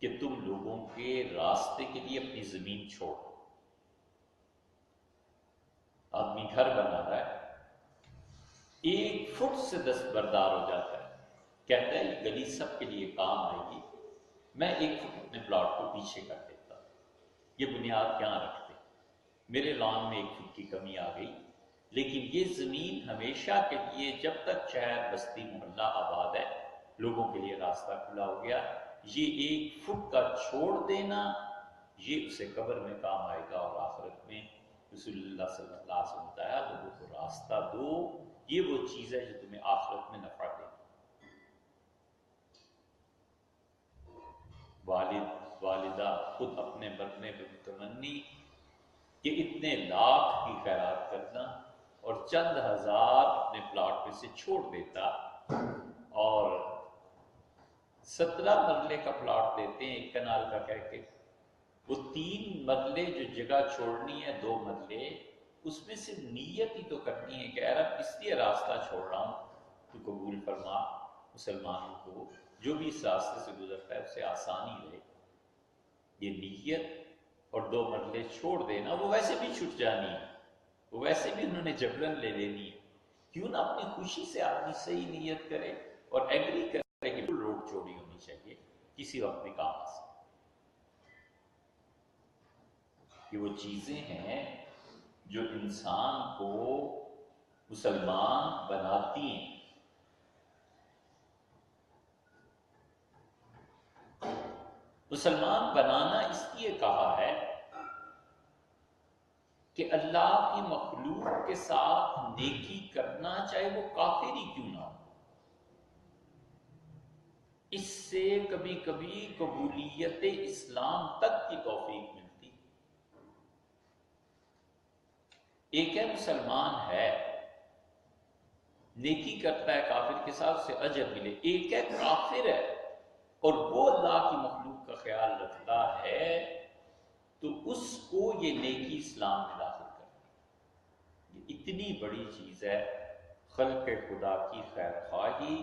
کہ تم لوگوں کے راستے کے لیے اپنی زمین چھوڑ دو۔ آدمی گھر بنا رہا ہے، 1 فٹ سے دستبردار ہو جاتا ہے، کہتا ہے یہ گلی سب کے لیے کام آئے گی، میں 1 فٹ اپنے پلاٹ کو پیچھے کر دیتا، یہ بنیاد کہاں رکھتے، میرے لان میں 1 فٹ کی کمی آ گئی، لیکن یہ زمین ہمیشہ کے لیے جب تک شہر بستی محلہ آباد ہے لوگوں کے لیے راستہ کھلا ہو گیا، یہ 1 فٹ کا چھوڑ دینا یہ اسے قبر میں کام آئے گا، اور آخرت میں رسول اللہ صلی اللہ علیہ وسلم بتایا لوگوں کو راستہ دو، یہ وہ چیز ہے جو تمہیں آخرت میں نفع دے گی۔ والد والدہ خود اپنے مرنے پہ متمنی کہ اتنے لاکھ کی خیرات کرنا اور چند ہزار اپنے پلاٹ میں سے چھوڑ دیتا، اور 17 مرلے کا پلاٹ دیتے ہیں 1 کنال کا کہہ کے، وہ 3 مرلے جو جگہ چھوڑنی ہے 2 مرلے، اس میں سے نیت ہی تو کرنی ہے کہ اے رب اس لیے راستہ چھوڑ رہا ہوں، تو قبول فرما، مسلمانوں کو جو بھی اس راستے سے گزرتا ہے اسے آسانی رہے۔ یہ نیت اور 2 مرلے چھوڑ دینا، وہ ویسے بھی چھٹ جانی ہے، وہ ویسے بھی انہوں نے جبرن لے لینی ہے، کیوں نہ اپنی خوشی سے آدمی صحیح نیت کرے اور ایگری کرے کہ روڈ چوڑی ہونی چاہیے، کسی وقت بھی کام آ سکے۔ یہ وہ چیزیں ہیں جو انسان کو مسلمان بناتی ہیں۔ مسلمان بنانا اس لیے کہا ہے کہ اللہ کی مخلوق کے ساتھ نیکی کرنا چاہے وہ کافر ہی کیوں نہ ہو، اس سے کبھی کبھی قبولیت اسلام تک کی توفیق ملتی۔ ایک ہے مسلمان ہے، نیکی کرتا ہے کافر کے ساتھ، اسے اجر ملے، ایک ہے کافر ہے اور وہ اللہ کی مخلوق کا خیال رکھتا ہے تو اس کو یہ نیکی اسلام میں داخل کرتی۔ یہ اتنی بڑی چیز ہے خلق خدا کی خیر خواہی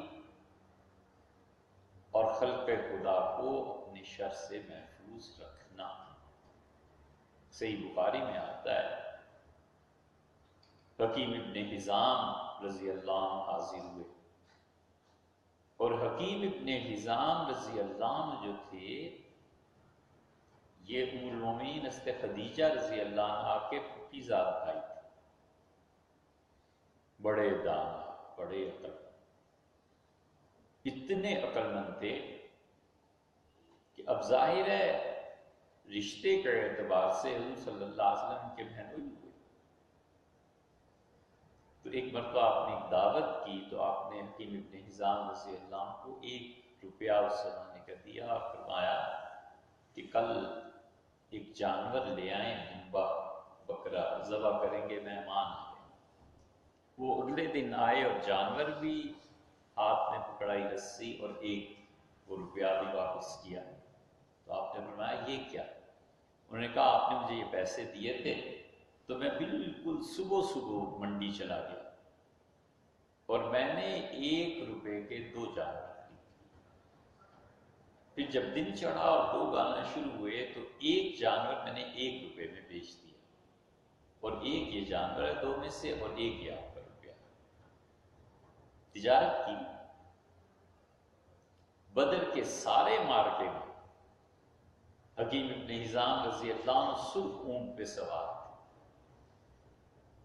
اور خلق خدا کو اپنے شر سے محفوظ رکھنا۔ صحیح بخاری میں آتا ہے حکیم ابن حزام رضی اللہ عنہ حاضر ہوئے، اور حکیم ابن حزام رضی اللہ عنہ جو تھے یہ ام المومنین حضرت خدیجہ رضی اللہ عنہ کے پھپھی زاد بھائی تھے، بڑے دانا، بڑے عقل، اتنے عقل مند تھے کہ اب ظاہر ہے رشتے کے اعتبار سے حضور صلی اللہ علیہ وسلم کے بہنوئی ہوئے، تو ایک مرتبہ آپ نے ایک دعوت کی تو آپ نے حکیم ابن حزام رضی اللہ عنہ کو 1 روپیہ اس زمانے کا دیا اور فرمایا کہ کل ایک جانور لے آئیں، دمبا بکرا ذبح کریں گے، مہمان آئیں گے۔ وہ اگلے دن آئے اور جانور بھی ہاتھ میں پکڑائی رسی اور 1 روپیہ بھی واپس کیا، تو آپ نے فرمایا یہ کیا؟ انہوں نے کہا آپ نے مجھے یہ پیسے دیے تھے تو میں بالکل صبح صبح منڈی چلا گیا اور میں نے 1 روپے کے 2 جانور خریدے۔ پھر جب دن چڑھا اور 2 گانا شروع ہوئے تو 1 جانور میں نے 1 روپے میں بیچ دیا، اور 1 یہ جانور ہے 2 میں سے، اور 1 یہ آپ کا روپیہ۔ تجارت کی۔ بدر کے سارے مارکے میں حکیم ابن حزام رضی اللہ عنہ سرخ اونٹ پہ سوار تھے،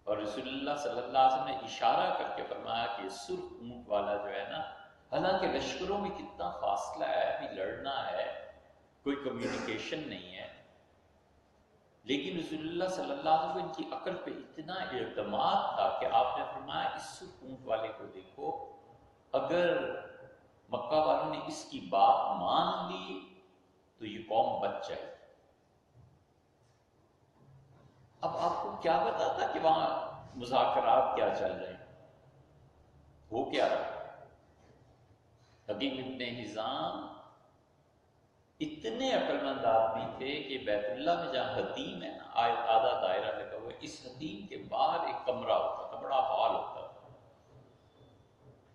اور رسول اللہ صلی اللہ علیہ وسلم نے اشارہ کر کے فرمایا کہ سرخ اونٹ والا جو ہے نا، حالانکہ لشکروں میں کتنا فاصلہ ہے، ابھی لڑنا ہے، کوئی کمیونیکیشن نہیں ہے، لیکن رسول اللہ صلی اللہ علیہ وسلم کو ان کی عقل پہ اتنا اعتماد تھا کہ آپ نے فرمایا اس سرخ اونٹ والے کو دیکھو، اگر مکہ والوں نے اس کی بات مان لی تو یہ قوم بچ جائے۔ اب آپ کو کیا پتا تھا کہ وہاں مذاکرات کیا چل رہے ہیں، ہو کیا رہا؟ حکیم ابن حزام اتنے عقل مند آدمی تھے کہ بیت اللہ میں جہاں حتیم ہے نا، آدھا دائرہ لگا ہوا ہے، اس حتیم کے باہر ایک کمرہ ہوتا تھا، بڑا ہال ہوتا تھا۔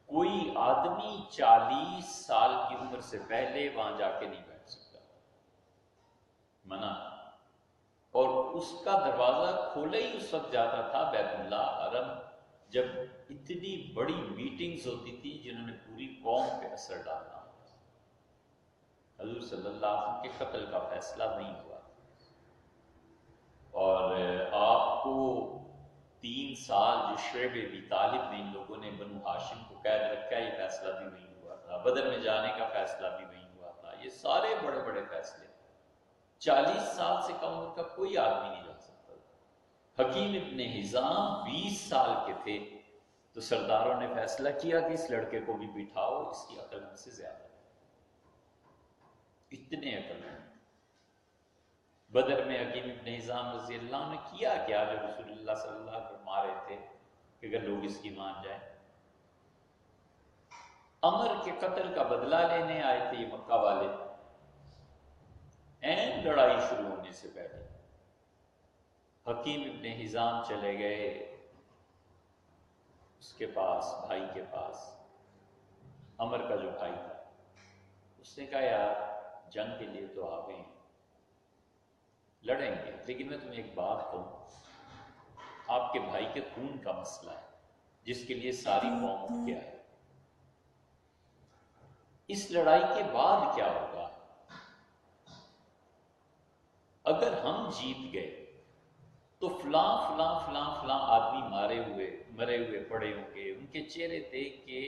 کوئی آدمی 40 سال کی عمر سے پہلے وہاں جا کے نہیں بیٹھ سکتا، منع۔ اور اس کا دروازہ کھولا ہی اس وقت جاتا تھا بیت اللہ حرم، جب اتنی بڑی میٹنگز ہوتی تھی جنہوں نے پوری قوم پہ اثر ڈالنا ہوتا تھا۔ حضور صلی اللہ علیہ وسلم کے قتل کا فیصلہ نہیں ہوا، اور آپ کو 3 سال جو شعیب ابی طالب نے ان لوگوں نے بنو ہاشم کو قید رکھا، یہ فیصلہ بھی وہیں ہوا تھا، بدر میں جانے کا فیصلہ بھی وہیں ہوا تھا، یہ سارے بڑے بڑے فیصلے 40 سال سے کم عمر کا کوئی آدمی نہیں جا سکتا تھا۔ حکیم ابن حزام 20 سال کے تھے تو سرداروں نے فیصلہ کیا کہ اس لڑکے کو بھی بٹھاؤ، اس کی عقل ہم سے زیادہ ہے، اتنے عقل ہیں۔ بدر میں حکیم ابن حزام رضی اللہ عنہ نے کیا کیا جو رسول اللہ صلی اللہ علیہ وسلم فرما رہے تھے کہ اگر لوگ اس کی مان جائیں۔ عمر کے قتل کا بدلہ لینے آئے تھے یہ مکہ والے، این لڑائی شروع ہونے سے پہلے حکیم ابن حزام چلے گئے اس کے پاس، بھائی کے پاس، عمر کا جو بھائی تھا، اس نے کہا یار جنگ کے لیے تو آ گئے ہیں، لڑیں گے، لیکن میں تمہیں ایک بات کہوں، آپ کے بھائی کے خون کا مسئلہ ہے جس کے لیے ساری قوم اٹھ کے آئی، اس لڑائی کے بعد کیا ہوگا؟ اگر ہم جیت گئے تو فلاں فلاں فلاں فلاں آدمی مرے ہوئے پڑے ہوں گے، ان کے چہرے دیکھ کے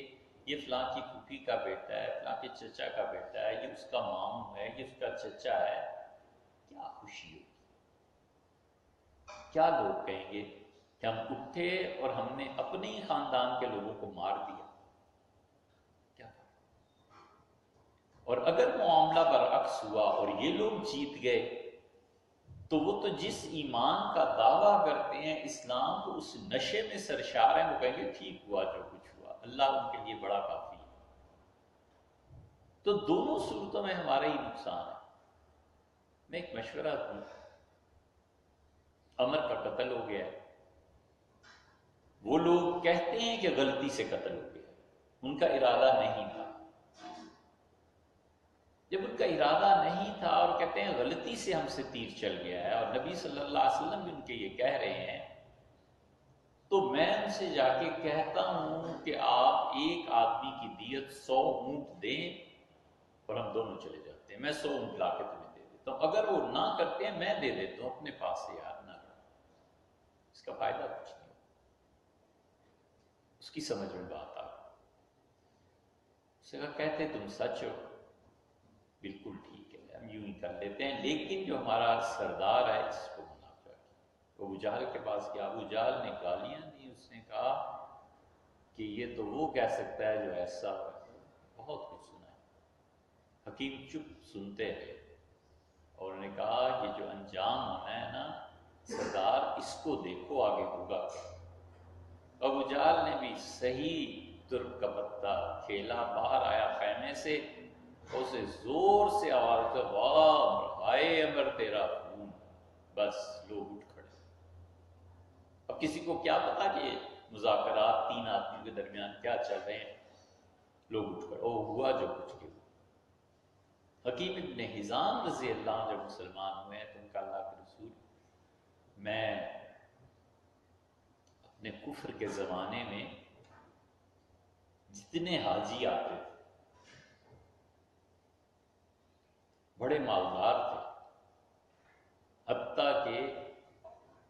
یہ فلاں کی پھوپھی کا بیٹا ہے، فلاں کے چچا کا بیٹا ہے، یہ اس کا ماموں ہے، یہ اس کا چچا ہے، کیا خوشی ہوگی، کیا لوگ کہیں گے کہ ہم اٹھے اور ہم نے اپنے ہی خاندان کے لوگوں کو مار دیا، کیا؟ اور اگر معاملہ برعکس ہوا اور یہ لوگ جیت گئے تو وہ تو جس ایمان کا دعویٰ کرتے ہیں، اسلام کو اس نشے میں سرشار ہیں، وہ کہیں گے ٹھیک ہوا جو کچھ ہوا، اللہ ان کے لیے بڑا کافی ہے۔ تو دونوں صورتوں میں ہمارا ہی نقصان ہے۔ میں ایک مشورہ دوں، عمر کا قتل ہو گیا ہے، وہ لوگ کہتے ہیں کہ غلطی سے قتل ہو گیا، ان کا ارادہ نہیں تھا۔ جب ان کا ارادہ نہیں تھا اور کہتے ہیں غلطی سے ہم سے تیر چل گیا ہے، اور نبی صلی اللہ علیہ وسلم بھی ان کے یہ کہہ رہے ہیں، تو میں ان سے جا کے کہتا ہوں کہ آپ ایک آدمی کی دیت 100 اونٹ دیں اور ہم دونوں چلے جاتے ہیں، میں 100 اونٹ لا کے تمہیں دے دیتا ہوں، اگر وہ نہ کرتے ہیں میں دے دیتا ہوں اپنے پاس سے، یار نہ کرو، اس کا فائدہ کچھ نہیں، اس کی سمجھ میں بات آ گئی۔ کہتے تم سچ ہو، بالکل ٹھیک ہے، ہم یوں ہی کر لیتے ہیں، لیکن جو ہمارا سردار ہے اس کو منع کر۔ ابو جہل کے پاس گیا، ابو جہل نے گالیاں دی، اس نے کہا کہ یہ تو وہ کہہ سکتا ہے جو ایسا ہو، بہت کچھ سنا ہے۔ حکیم چپ سنتے رہے اور انہوں نے کہا یہ جو انجام ہونا ہے نا سردار، اس کو دیکھو آگے ہوگا۔ ابو جہل نے بھی صحیح ترک کا پتا کھیلا، باہر آیا خیمے سے، اسے زور سے آواز سے واہ ہائے امر تیرا خون، بس لوگ اٹھ کھڑے۔ اب کسی کو کیا پتا کہ مذاکرات تین آدمیوں کے درمیان کیا چل رہے ہیں، لوگ اٹھ کر او ہوا جو کچھ کے ہوا۔ حکیم ابن حزام رضی اللہ عنہ جب مسلمان ہوئے ہیں تو ان کا اللہ کے رسول، میں اپنے کفر کے زمانے میں جتنے حاجی آتے تھے بڑے مالدار تھے، حتیٰ کہ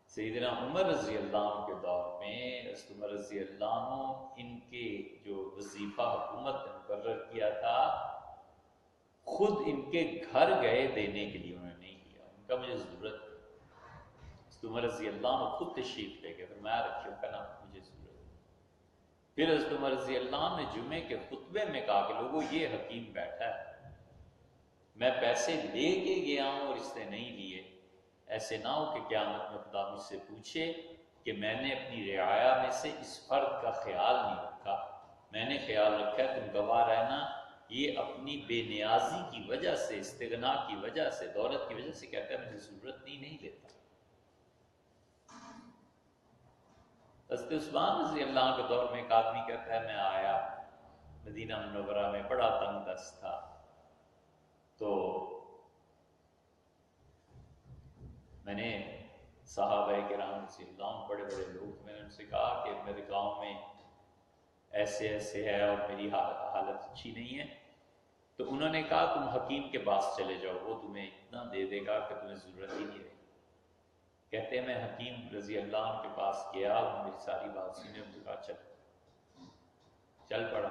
سیدنا عمر رضی اللہ عنہ کے دور میں حضرت عمر رضی اللہ عنہ ان کے جو وظیفہ حکومت نے مقرر کیا تھا، خود ان کے گھر گئے دینے کے لیے، انہوں نے نہیں کیا، ان کا مجھے ضرورت ہے۔ حضرت عمر رضی اللہ عنہ خود تشریف لے گئے، فرمایا رکھیو کا نام مجھے ضرورت ہے۔ پھر حضرت عمر رضی اللہ عنہ نے جمعے کے خطبے میں کہا کہ لوگوں یہ حکیم بیٹھا ہے، میں پیسے لے کے گیا ہوں اور اس نے نہیں لیے، ایسے نہ ہو کہ قیامت میں خدا مجھ سے پوچھے کہ میں نے اپنی رعایا میں سے اس فرد کا خیال نہیں رکھا، میں نے خیال رکھا ہے تم گواہ رہنا، یہ اپنی بے نیازی کی وجہ سے، استغنا کی وجہ سے، دولت کی وجہ سے کہتا ہے مجھے ضرورت نہیں لیتا۔ حضرت عثمان رضی اللہ عنہ کے دور میں ایک آدمی کہتا ہے میں آیا مدینہ منورہ میں، بڑا تنگ دست تھا، تو میں نے صحابہ کرام رضی اللہ عنہ بڑے بڑے لوگ، میں نے ان سے کہا کہ میرے گاؤں میں ایسے ایسے ہے اور میری حالت اچھی نہیں ہے، تو انہوں نے کہا تم حکیم کے پاس چلے جاؤ، وہ تمہیں اتنا دے دے گا کہ تمہیں ضرورت ہی نہیں رہے۔ کہتے ہیں میں حکیم رضی اللہ عنہ کے پاس گیا، اور میری ساری بات سنے، ان نے کہا چل پڑا۔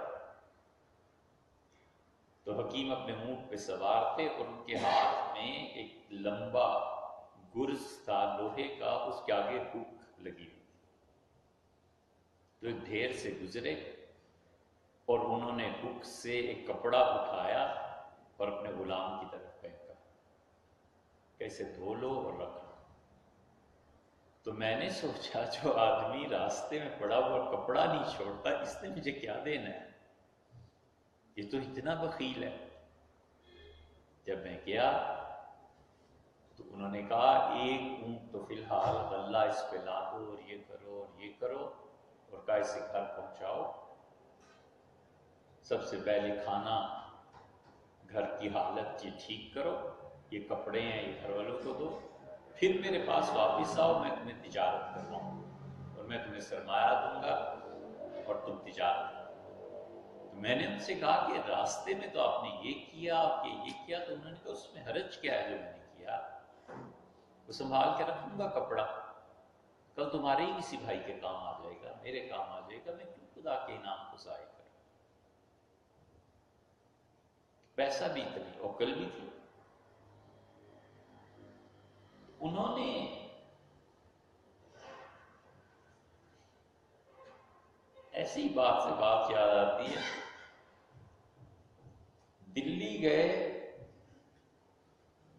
تو حکیم اپنے اونٹ پہ سوار تھے اور ان کے ہاتھ میں ایک لمبا گرز تھا لوہے کا، اس کے آگے ہک لگی ہوئی، تو ایک ڈھیر سے گزرے اور انہوں نے ہک سے ایک کپڑا اٹھایا اور اپنے غلام کی طرف پھینکا کہ اسے دھو لو اور رکھ لو۔ تو میں نے سوچا جو آدمی راستے میں پڑا ہوا کپڑا نہیں چھوڑتا، اس نے مجھے کیا دینا ہے، یہ تو اتنا بخیل ہے۔ جب میں گیا تو انہوں نے کہا ایک اونٹ تو فی الحال غلہ اس پہ لا دو اور یہ کرو اور یہ کرو، اور کہا اسے گھر پہنچاؤ، سب سے پہلے کھانا، گھر کی حالت یہ ٹھیک کرو، یہ کپڑے ہیں یہ گھر والوں کو دو، پھر میرے پاس واپس آؤ، میں تمہیں تجارت کرواؤں اور میں تمہیں سرمایہ دوں گا اور تم تجارت کرو۔ تو میں نے ان سے کہا کہ راستے میں تو آپ نے یہ کیا، آپ نے یہ کیا، تو انہوں نے کہا اس میں حرج کیا ہے جو میں نے کیا، وہ سنبھال کے رکھوں گا کپڑا، کل تمہارے ہی کسی بھائی کے کام آ جائے گا، میرے کام آ جائے گا، میں کیوں خدا کے انعام کو ضائع کروں۔ پیسہ بھی اتنی عقل بھی تھی۔ انہوں نے ایسی بات سے بات یاد آتی ہے، دلی گئے،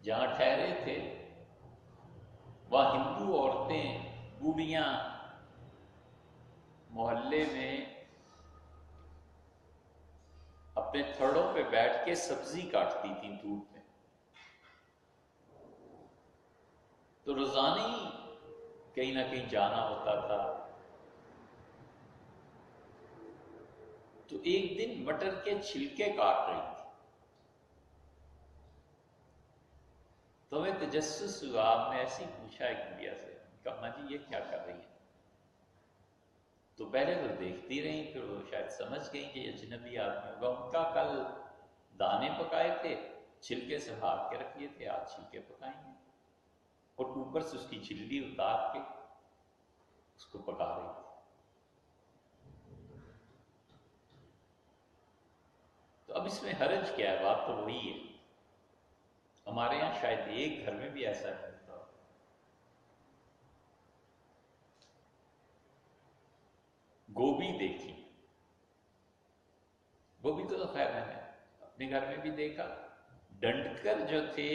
جہاں ٹھہرے تھے وہاں ہندو عورتیں بوڑھیاں محلے میں اپنے تھڑوں پہ بیٹھ کے سبزی کاٹتی تھیں دھوپ میں، تو روزانہ ہی کہیں نہ کہیں جانا ہوتا تھا۔ تو ایک دن مٹر کے چھلکے کاٹ رہی تھی، تو ہمیں تجسس ہوا، آپ نے ایسے ہی پوچھا ایک بڑھیا سے، کہا جی یہ کیا کر رہی ہیں؟ تو پہلے تو دیکھتی رہی، پھر وہ شاید سمجھ گئی کہ یہ اجنبی آدمی ہوگا، ان کا کل دانے پکائے تھے، چھلکے سے بھاگ کے رکھ لیے تھے، آج چھلکے پکائیں گے، اور اوپر سے اس کی جھلی اتار کے اس کو پکا رہی تھی۔ تو اب اس میں حرج کیا ہے، بات تو وہی ہے، ہمارے یہاں شاید ایک گھر میں بھی ایسا نہیں ہوتا۔ گوبھی دیکھی، گوبھی تو خیر میں نے اپنے گھر میں بھی دیکھا، ڈنڈکر جو تھے،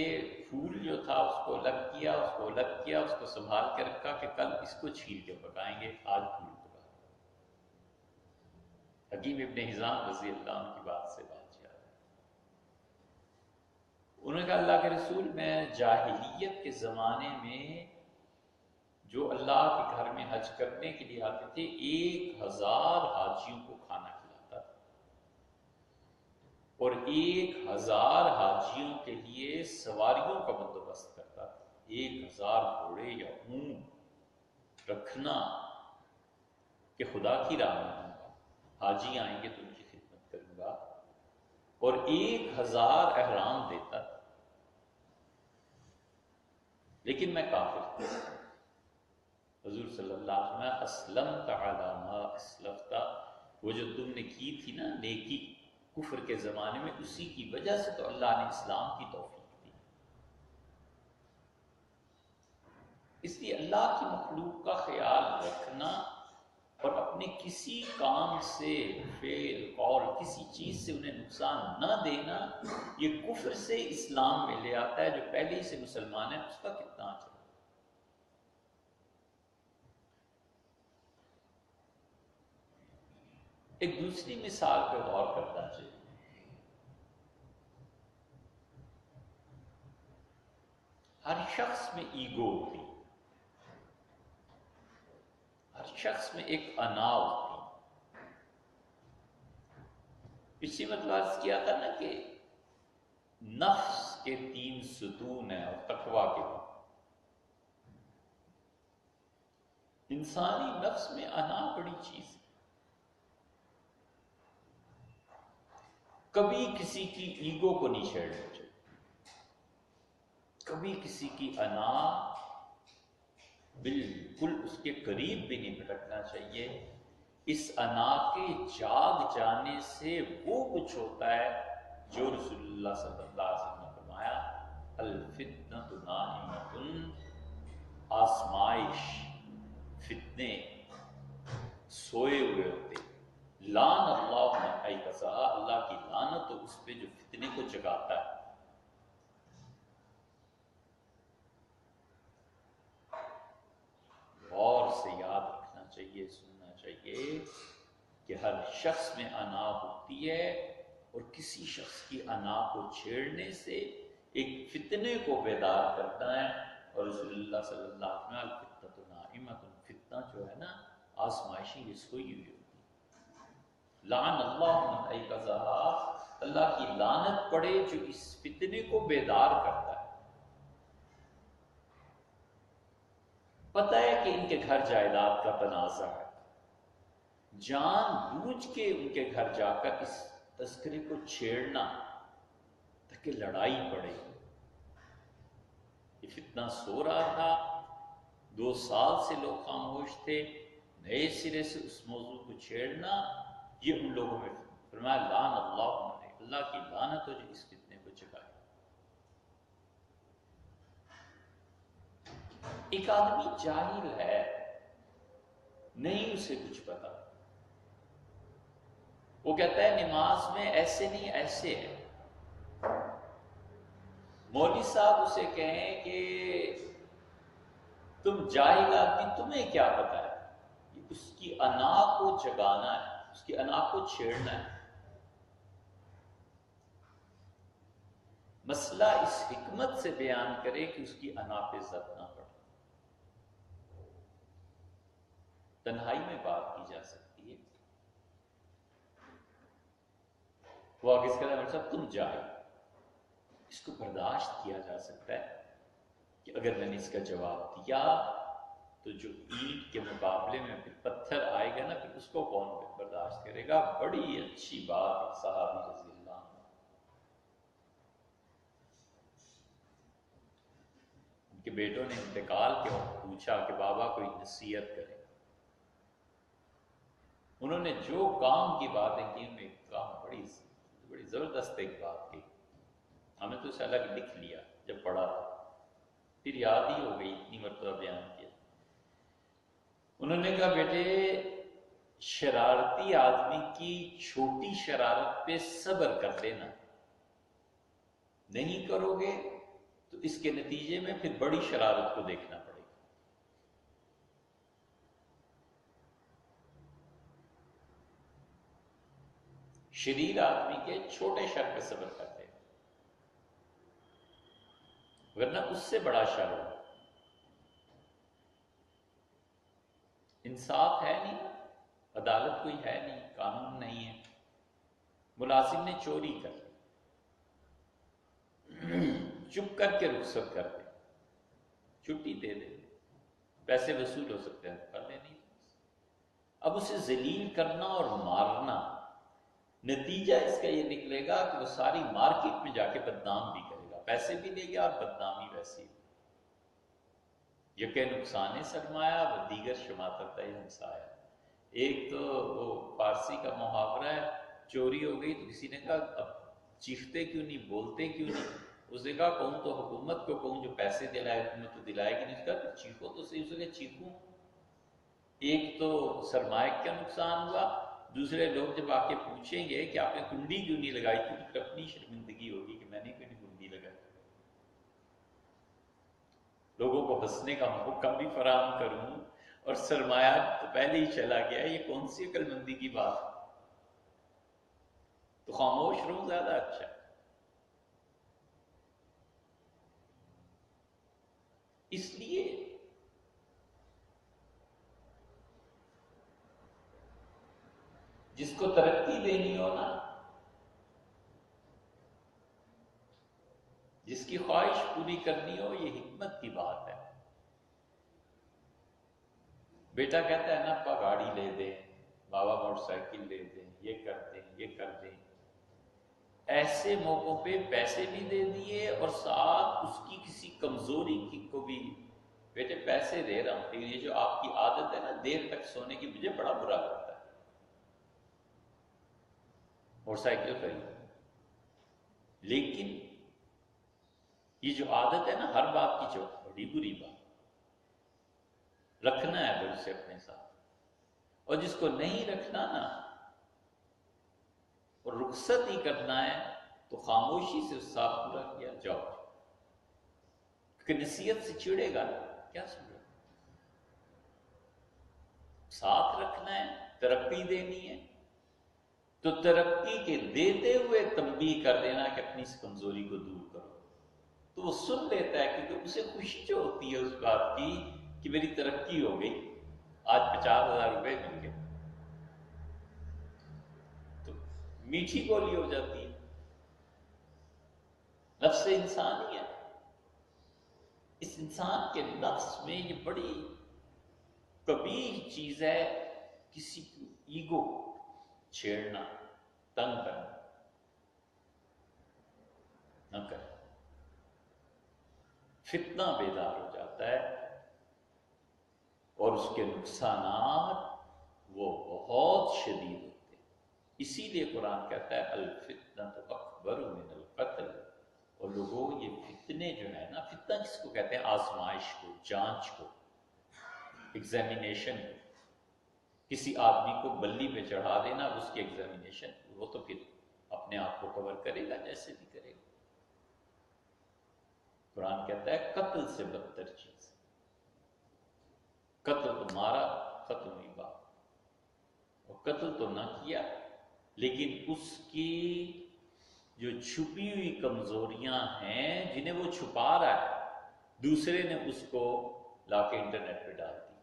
پھول جو تھا اس کو الگ کیا، اس کو الگ کیا، اس کو سنبھال کے رکھا کہ کل اس کو چھیل کے پکائیں گے، آج پھول پکا۔ حکیم ابن حزام رضی اللہ عنہ کی بات سے بات یاد ہے، انہوں نے کہا اللہ کے رسول، میں جاہلیت کے زمانے میں جو اللہ کے گھر میں حج کرنے کے لیے آتے تھے 1000 حاجیوں کو کھانا کھلاتا تھا، اور 1000 حاجیوں کے لیے سواریوں کا بندوبست کرتا تھا۔ 1000 گھوڑے یا اونٹ رکھنا کہ خدا کی راہ میں ہوں گا، حاجی آئیں گے تو ان کی خدمت کروں گا، اور 1000 احرام دیتا تھا۔ لیکن میں کافر تھا۔ حضور صلی اللہ علیہ وسلم اسلمت علی ما اسلفت، وہ جو تم نے کی تھی نا نیکی کفر کے زمانے میں، اسی کی وجہ سے تو اللہ نے اسلام کی توفیق دی۔ اس لیے اللہ کی مخلوق کا خیال رکھنا اور اپنے کسی کام سے، فعل قول کسی چیز سے انہیں نقصان نہ دینا، یہ کفر سے اسلام میں لے آتا ہے۔ جو پہلے ہی سے مسلمان ہے اس کا کتنا اچھا۔ ایک دوسری مثال پہ غور کرنا چاہیے۔ ہر شخص میں ایگو ہوتی، ہر شخص میں ایک انا ہوتی۔ پچھلی مرتبہ عرض کیا تھا نا کہ نفس کے 3 ستون ہیں اور تقویٰ کے بعد انسانی نفس میں انا بڑی چیز ہے۔ کبھی کسی کی ایگو کو نہیں چھیڑنا چاہیے، کبھی کسی کی انا بالکل اس کے قریب بھی نہیں پھٹکنا چاہیے۔ اس انا کے جاگ جانے سے وہ کچھ ہوتا ہے جو رسول اللہ صلی اللہ علیہ وسلم نے فرمایا الفتنۃ نائمۃ، آزمائش، فتنے سوئے ہوئے ہوتے، لعن اللہ من ایقظھا، اللہ کی لعنت ہو اس پہ جو فتنے کو جگاتا ہے۔ غور سے یاد رکھنا چاہیے، سننا چاہیے کہ ہر شخص میں انا ہوتی ہے، اور کسی شخص کی انا کو چھیڑنے سے ایک فتنے کو بیدار کرتا ہے۔ اور رسول اللہ صلی اللہ علیہ وسلم الفتنۃ نائمۃ، فتنہ جو ہے نا آزمائشی، یہ سوئی ہوئی ہوتی ہے۔ لعن اللہ من ایقظھا، اللہ کی لعنت پڑے جو اس فتنے کو بیدار کرتا ہے۔ پتہ ہے کہ ان کے گھر جائیداد کا تنازع ہے، جان بوجھ کے ان کے گھر جا کر اس تذکرے کو چھیڑنا تاکہ لڑائی پڑے۔ یہ فتنہ سو رہا تھا، 2 سال سے لوگ خاموش تھے، نئے سرے سے اس موضوع کو چھیڑنا، یہ ان لوگوں میں فرمایا لعن اللہ علیہ، اللہ کی لعنت ہو جو اس فتنے کو جگائے۔ ایک آدمی جاہل ہے، نہیں اسے کچھ پتا، وہ کہتا ہے نماز میں ایسے نہیں ایسے ہے۔ مولوی صاحب اسے کہیں کہ تم جاہل آدمی، تمہیں کیا پتا ہے؟ اس کی انا کو جگانا ہے، اس کی انا کو چھیڑنا ہے۔ مسئلہ اس حکمت سے بیان کرے کہ اس کی انا پہ زد نہ پڑے۔ تنہائی میں بات کی جا سکتی ہے، وہ آگے اس کا مطلب صاحب تم جاہل، اس کو برداشت کیا جا سکتا ہے کہ اگر میں نے اس کا جواب دیا تو جو اینٹ کے مقابلے میں پھر پتھر آئے گا نا، پھر اس کو کون برداشت کرے گا۔ بڑی اچھی بات ہے صحابی رضی اللہ عنہ، ان کے بیٹوں نے انتقال کے وقت پوچھا کہ بابا کوئی نصیحت کرے۔ انہوں نے جو کام کی باتیں کی، ان میں ایک کام بڑی زبردست ایک بات کی، ہمیں تو اسے الگ لکھ لیا جب پڑھا تھا، پھر یاد ہی ہو گئی، اتنی مرتبہ بیان کیا۔ انہوں نے کہا بیٹے، شرارتی آدمی کی چھوٹی شرارت پہ صبر کر لینا، نہیں کرو گے تو اس کے نتیجے میں پھر بڑی شرارت کو دیکھنا پڑے گا۔ شریر آدمی کے چھوٹے شر پہ صبر کرتے ہیں، ورنہ اس سے بڑا شر ہو۔ انصاف ہے نہیں، عدالت کوئی ہے نہیں، قانون نہیں ہے. ملازم نے چوری کر لی، چپ کر کے رخصت کر دے، چھٹی دے دے، پیسے وصول ہو سکتے ہیں، کر لے نہیں. اب اسے ذلیل کرنا اور مارنا، نتیجہ اس کا یہ نکلے گا کہ وہ ساری مارکیٹ میں جا کے بدنام بھی کرے گا، پیسے بھی لے گا اور بدنامی ویسی بھی. یہ کہ نقصان سرمایہ و دیگر شماتت ہمسایہ. ایک تو وہ فارسی کا محاورہ ہے، چوری ہو گئی تو کسی نے کہا اب چیختے کیوں نہیں، بولتے کیوں نہیں؟ اس نے کہا کہوں تو حکومت کو کہوں جو پیسے دلائے، حکومت تو دلائے گی نہیں. اس کا چیخو تو صحیح. اس نے چیخوں. ایک تو سرمایہ کا نقصان ہوا، دوسرے لوگ جب آ کے پوچھیں گے کہ آپ نے کنڈی کیوں نہیں لگائی تھی تو اپنی شرمندگی ہوگی کہ میں نے کیوں نہیں کنڈی لگائی. لوگوں کو ہنسنے کا موقع بھی فراہم کروں اور سرمایہ تو پہلے ہی چلا گیا، یہ کون سی عقل مندی کی بات ہے؟ تو خاموش رہوں زیادہ اچھا. اس لیے جس کو ترقی دینی ہو نا، جس کی خواہش پوری کرنی ہو، یہ حکمت کی بات ہے. بیٹا کہتا ہے نا ابا گاڑی لے دیں، بابا موٹر سائیکل لے دیں، یہ کر دیں، یہ کر دیں. ایسے موقعوں پہ پیسے بھی دے دیے اور ساتھ اس کی کسی کمزوری کی کو بھی، بیٹے پیسے دے رہا ہوں لیکن یہ جو آپ کی عادت ہے نا دیر تک سونے کی، مجھے بڑا برا لگتا ہے. موٹر سائیکل خرید، لیکن یہ جو عادت ہے نا ہر بات کی جو بڑی بری بات، رکھنا ہے پھر اسے اپنے ساتھ. اور جس کو نہیں رکھنا نا اور رخصت ہی کرنا ہے تو خاموشی سے اس ساتھ پورا کیا جاؤ. کہ نصیحت سے چڑے گا کیا سمجھو، ساتھ رکھنا ہے، ترقی دینی ہے تو ترقی کے دیتے ہوئے تنبیہ کر دینا کہ اپنی اس کمزوری کو دور کرو. تو وہ سن لیتا ہے کیونکہ اسے خوشی جو ہوتی ہے اس بات کی کہ میری ترقی ہو گئی، آج 50,000 روپے مل گئے، تو میٹھی گولی ہو جاتی ہے. نفس انسانی ہے، اس انسان کے نفس میں یہ بڑی قبیح چیز ہے کسی کی ایگو چھیڑنا، تنگ کرنا. نہ کرے، فتنہ بیدار ہو جاتا ہے اور اس کے نقصانات وہ بہت شدید ہوتے ہیں. اسی لیے قرآن کہتا ہے الفتنۃ اکبر من القتل. اور لوگوں یہ فتنے جو ہے نا، فتنہ جس کو کہتے ہیں آزمائش کو، جانچ کو، ایگزامینیشن. کسی آدمی کو بلی پہ چڑھا دینا اس کی ایگزامینیشن، وہ تو پھر اپنے آپ کو کور کرے گا جیسے بھی کرے گا. قرآن کہتا ہے قتل سے بدتر چیز، قتل تو مارا، ختم ہوئی بات. اور قتل تو نہ کیا لیکن اس کی جو چھپی ہوئی کمزوریاں ہیں جنہیں وہ چھپا رہا ہے، دوسرے نے اس کو لا کے انٹرنیٹ پہ ڈال دی.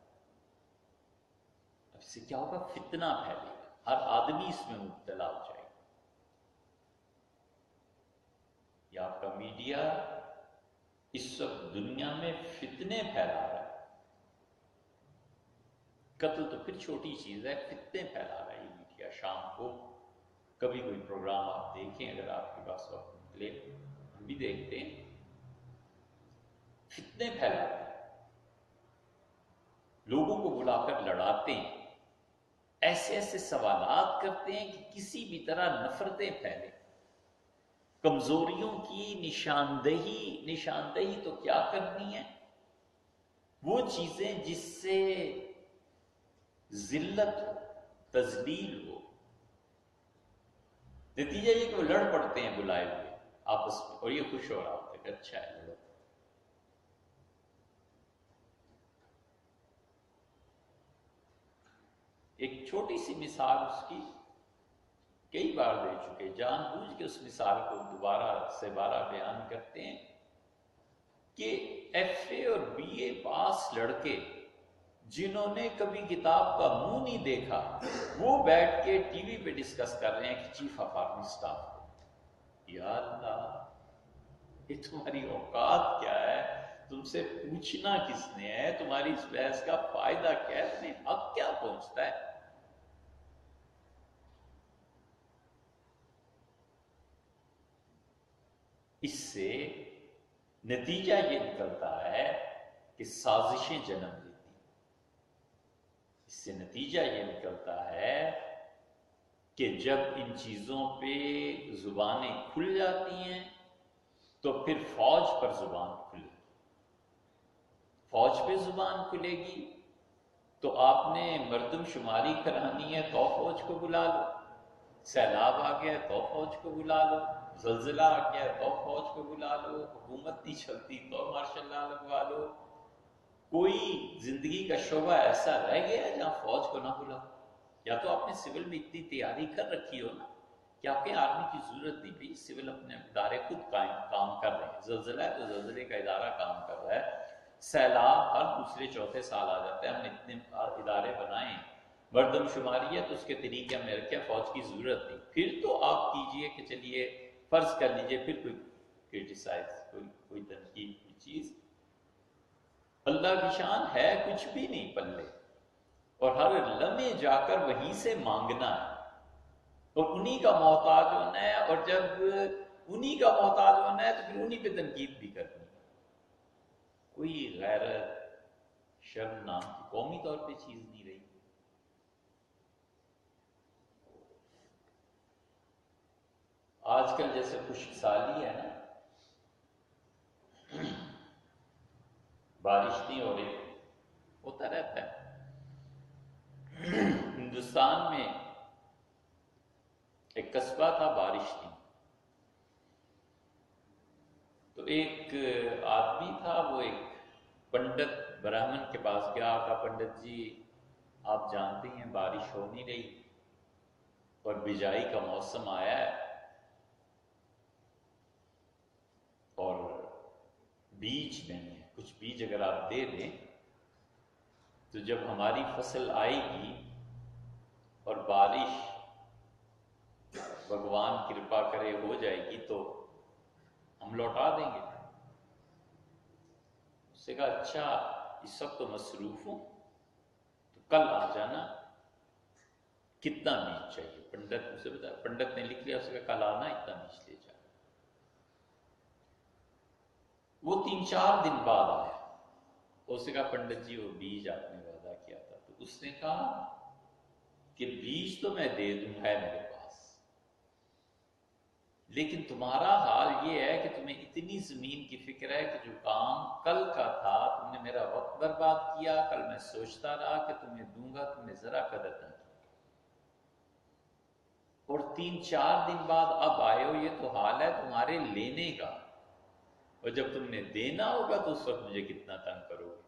اب اس سے کیا ہوگا؟ فتنہ پھیلے گا، ہر آدمی اس میں مبتلا ہو جائے گا. یہ آپ کا میڈیا اس وقت دنیا میں فتنے پھیلا رہا ہے. قتل تو پھر چھوٹی چیز ہے، فتنے پھیلا رہا ہے یہ میڈیا. شام کو کبھی کوئی پروگرام آپ دیکھیں اگر آپ کے پاس وقت نکلے، ہم بھی دیکھتے ہیں، فتنے پھیلاتے ہیں، لوگوں کو بلا کر لڑاتے ہیں، ایسے ایسے سوالات کرتے ہیں کہ کسی بھی طرح نفرتیں پھیلیں. کمزوریوں کی نشاندہی تو کیا کرنی ہے؟ وہ چیزیں جس سے ذلت ہو، تذلیل ہو. نتیجہ یہ کہ وہ لڑ پڑتے ہیں بلائے ہوئے آپس میں، اور یہ خوش ہو رہا ہوتا ہے کہ اچھا ہے لڑو. ایک چھوٹی سی مثال اس کی کئی بار دے چکے، جان بوجھ کے اس مثال کو دوبارہ سے بارہ بیان کرتے ہیں کہ ایف اے اور بی اے پاس لڑکے جنہوں نے کبھی کتاب کا منہ نہیں دیکھا وہ بیٹھ کے ٹی وی پہ ڈسکس کر رہے ہیں کہ چیف آف آرمی اسٹاف. یا اللہ، یہ تمہاری اوقات کیا ہے؟ تم سے پوچھنا کس نے ہے؟ تمہاری اس بحث کا فائدہ کیا ہے؟ تمہیں حق کیا پہنچتا ہے؟ اس سے نتیجہ یہ نکلتا ہے کہ سازشیں جنم لیتی ہیں. اس سے نتیجہ یہ نکلتا ہے کہ جب ان چیزوں پہ زبانیں کھل جاتی ہیں تو پھر فوج پر زبان کھلے گی. فوج پہ زبان کھلے گی تو آپ نے مردم شماری کرانی ہے تو فوج کو بلا لو، سیلاب آ گیا تو فوج کو بلا لو، زلزلہ آ گیا تو فوج کو بلا لو، حکومت نہیں چلتی تو مارشل لا لگوا لو. کوئی زندگی کا شعبہ ایسا رہ گیا ہے جہاں فوج کو نہ بلا؟ یا تو آپ نے سول میں اتنی تیاری کر رکھی ہو نا کہ آپ کے آرمی کی ضرورت نہیں بھی، سول اپنے ادارے خود کام کر رہے ہیں. زلزلہ ہے تو زلزلے کا ادارہ کام کر رہا ہے، سیلاب ہر دوسرے چوتھے سال آ جاتا ہے، ہم نے اتنے ادارے بنائے ہیں. مردم شماری ہے تو اس کے طریقے ہمیں رکھے، فوج کی ضرورت نہیں. پھر تو آپ کیجئے کہ چلیے فرض کر لیجئے پھر کوئی کرٹیسائز، کوئی تنقید، کوئی چیز. اللہ کی شان ہے کچھ بھی نہیں پلے، اور ہر لمحے جا کر وہیں سے مانگنا ہے اور انہی کا محتاج ہونا ہے، اور جب انہی کا محتاج ہونا ہے تو پھر انہی پہ تنقید بھی کرنی ہے. کوئی غیرت، شرم نام کی قومی طور پہ چیز نہیں رہی. آج کل جیسے خشک سالی ہے نا، بارش نہیں ہو رہی، ہوتا رہتا ہے. ہندوستان میں ایک قصبہ تھا، بارش تھی، تو ایک آدمی تھا، وہ ایک پنڈت برہمن کے پاس گیا، کہا پنڈت جی آپ جانتے ہیں بارش ہو نہیں رہی اور بجائی کا موسم آیا ہے اور بیج نہیں ہے، کچھ بیج اگر آپ دے دیں تو جب ہماری فصل آئے گی اور بارش بھگوان کرپا کرے ہو جائے گی تو ہم لوٹا دیں گے. اس سے کہا اچھا اس وقت تو مصروف ہوں تو کل آ جانا. کتنا بیج چاہیے؟ پنڈت سے بتا، پنڈت نے لکھ لیا، اس کا کل آنا، اتنا بیج لے جانا. وہ 3-4 دن بعد آیا. اس نے کہا پنڈت جی وہ بیج آپ نے وعدہ کیا تھا. تو اس نے کہا کہ بیج تو میں دے دوں، ہے میرے پاس، لیکن تمہارا حال یہ ہے کہ تمہیں اتنی زمین کی فکر ہے کہ جو کام کل کا تھا تم نے میرا وقت برباد کیا، کل میں سوچتا رہا کہ تمہیں دوں گا، تم نے ذرا قدر نہ کی، اور 3-4 دن بعد اب آئے ہو. یہ تو حال ہے تمہارے لینے کا، اور جب تم نے دینا ہوگا تو اس وقت مجھے کتنا تنگ کرو گے.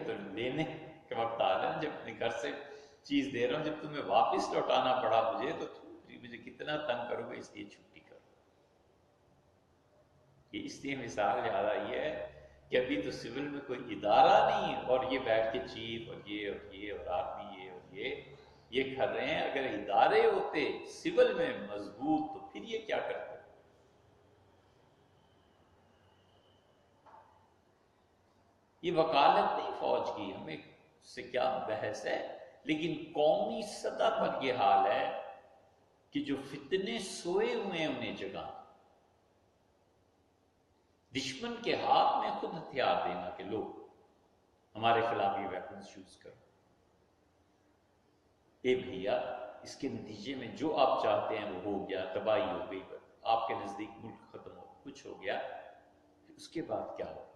تو لینے کے وقت آ رہا ہے، جب اپنے گھر سے چیز دے رہا ہوں، جب تمہیں واپس لوٹانا پڑا مجھے تو مجھے کتنا تنگ کرو گے، اس لیے چھٹی کرو. یہ اس لیے مثال یاد آئی ہے کہ ابھی تو سول میں کوئی ادارہ نہیں ہے اور یہ بیٹھ کے چیف اور یہ اور آرمی یہ کر رہے ہیں. اگر ادارے ہوتے سول میں مضبوط تو پھر یہ کیا کرتے؟ یہ وکالت نہیں فوج کی، ہمیں اس سے کیا بحث ہے، لیکن قومی سطح پر یہ حال ہے کہ جو فتنے سوئے ہوئے ہیں انہیں جگہ، دشمن کے ہاتھ میں خود ہتھیار دینا کہ لو ہمارے خلاف یہ ویپنز یوز کرو. اے بھیا اس کے نتیجے میں جو آپ چاہتے ہیں وہ ہو گیا، تباہی ہو گئی، آپ کے نزدیک ملک ختم ہو، کچھ ہو گیا، اس کے بعد کیا ہوگا؟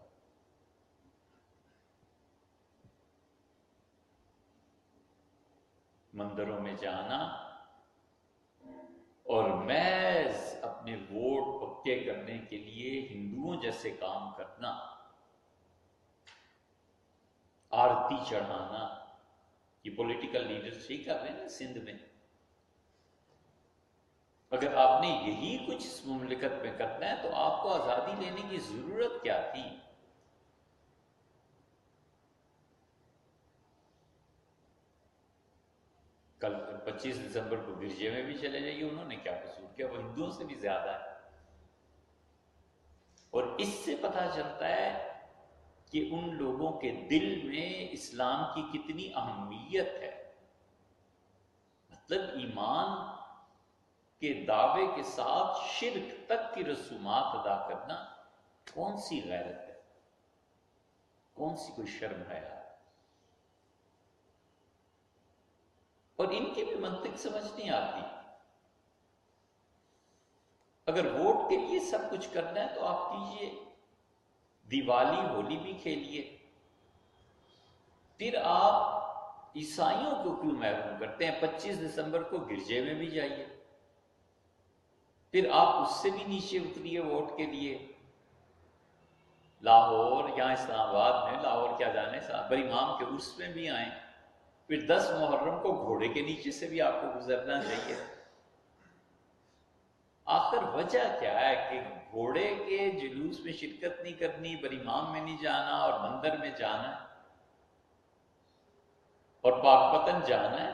مندروں میں جانا اور محض اپنے ووٹ پکے کرنے کے لیے ہندوؤں جیسے کام کرنا، آرتی چڑھانا، یہ پولیٹیکل لیڈرز ہی کر رہے ہیں سندھ میں. اگر آپ نے یہی کچھ اس مملکت میں کرنا ہے تو آپ کو آزادی لینے کی ضرورت کیا تھی؟ 25 دسمبر کو گرجے میں بھی چلے جائیے، انہوں نے کیا قصور کیا؟ وہ ہندوؤں سے بھی زیادہ ہے۔ اور اس سے پتہ چلتا ہے کہ ان لوگوں کے دل میں اسلام کی کتنی اہمیت ہے۔ مطلب ایمان کے دعوے کے ساتھ شرک تک کی رسومات ادا کرنا کون سی غیرت ہے، کون سی کوئی شرم حیا ہے؟ اور ان کی بھی منطق سمجھ نہیں آتی۔ اگر ووٹ کے لیے سب کچھ کرنا ہے تو آپ کیجئے، دیوالی ہولی بھی کھیلیے، پھر آپ عیسائیوں کو کیوں محروم کرتے ہیں؟ 25 دسمبر کو گرجے میں بھی جائیے، پھر آپ اس سے بھی نیچے اتریے ووٹ کے لیے۔ لاہور یا اسلام آباد میں، لاہور کیا جانے برامام کے عرس میں بھی آئیں، پھر 10 محرم کو گھوڑے کے نیچے سے بھی آپ کو گزرنا چاہیے۔ آخر وجہ کیا ہے کہ گھوڑے کے جلوس میں شرکت نہیں کرنی، برامام میں نہیں جانا اور مندر میں جانا ہے اور پاک پتن جانا ہے،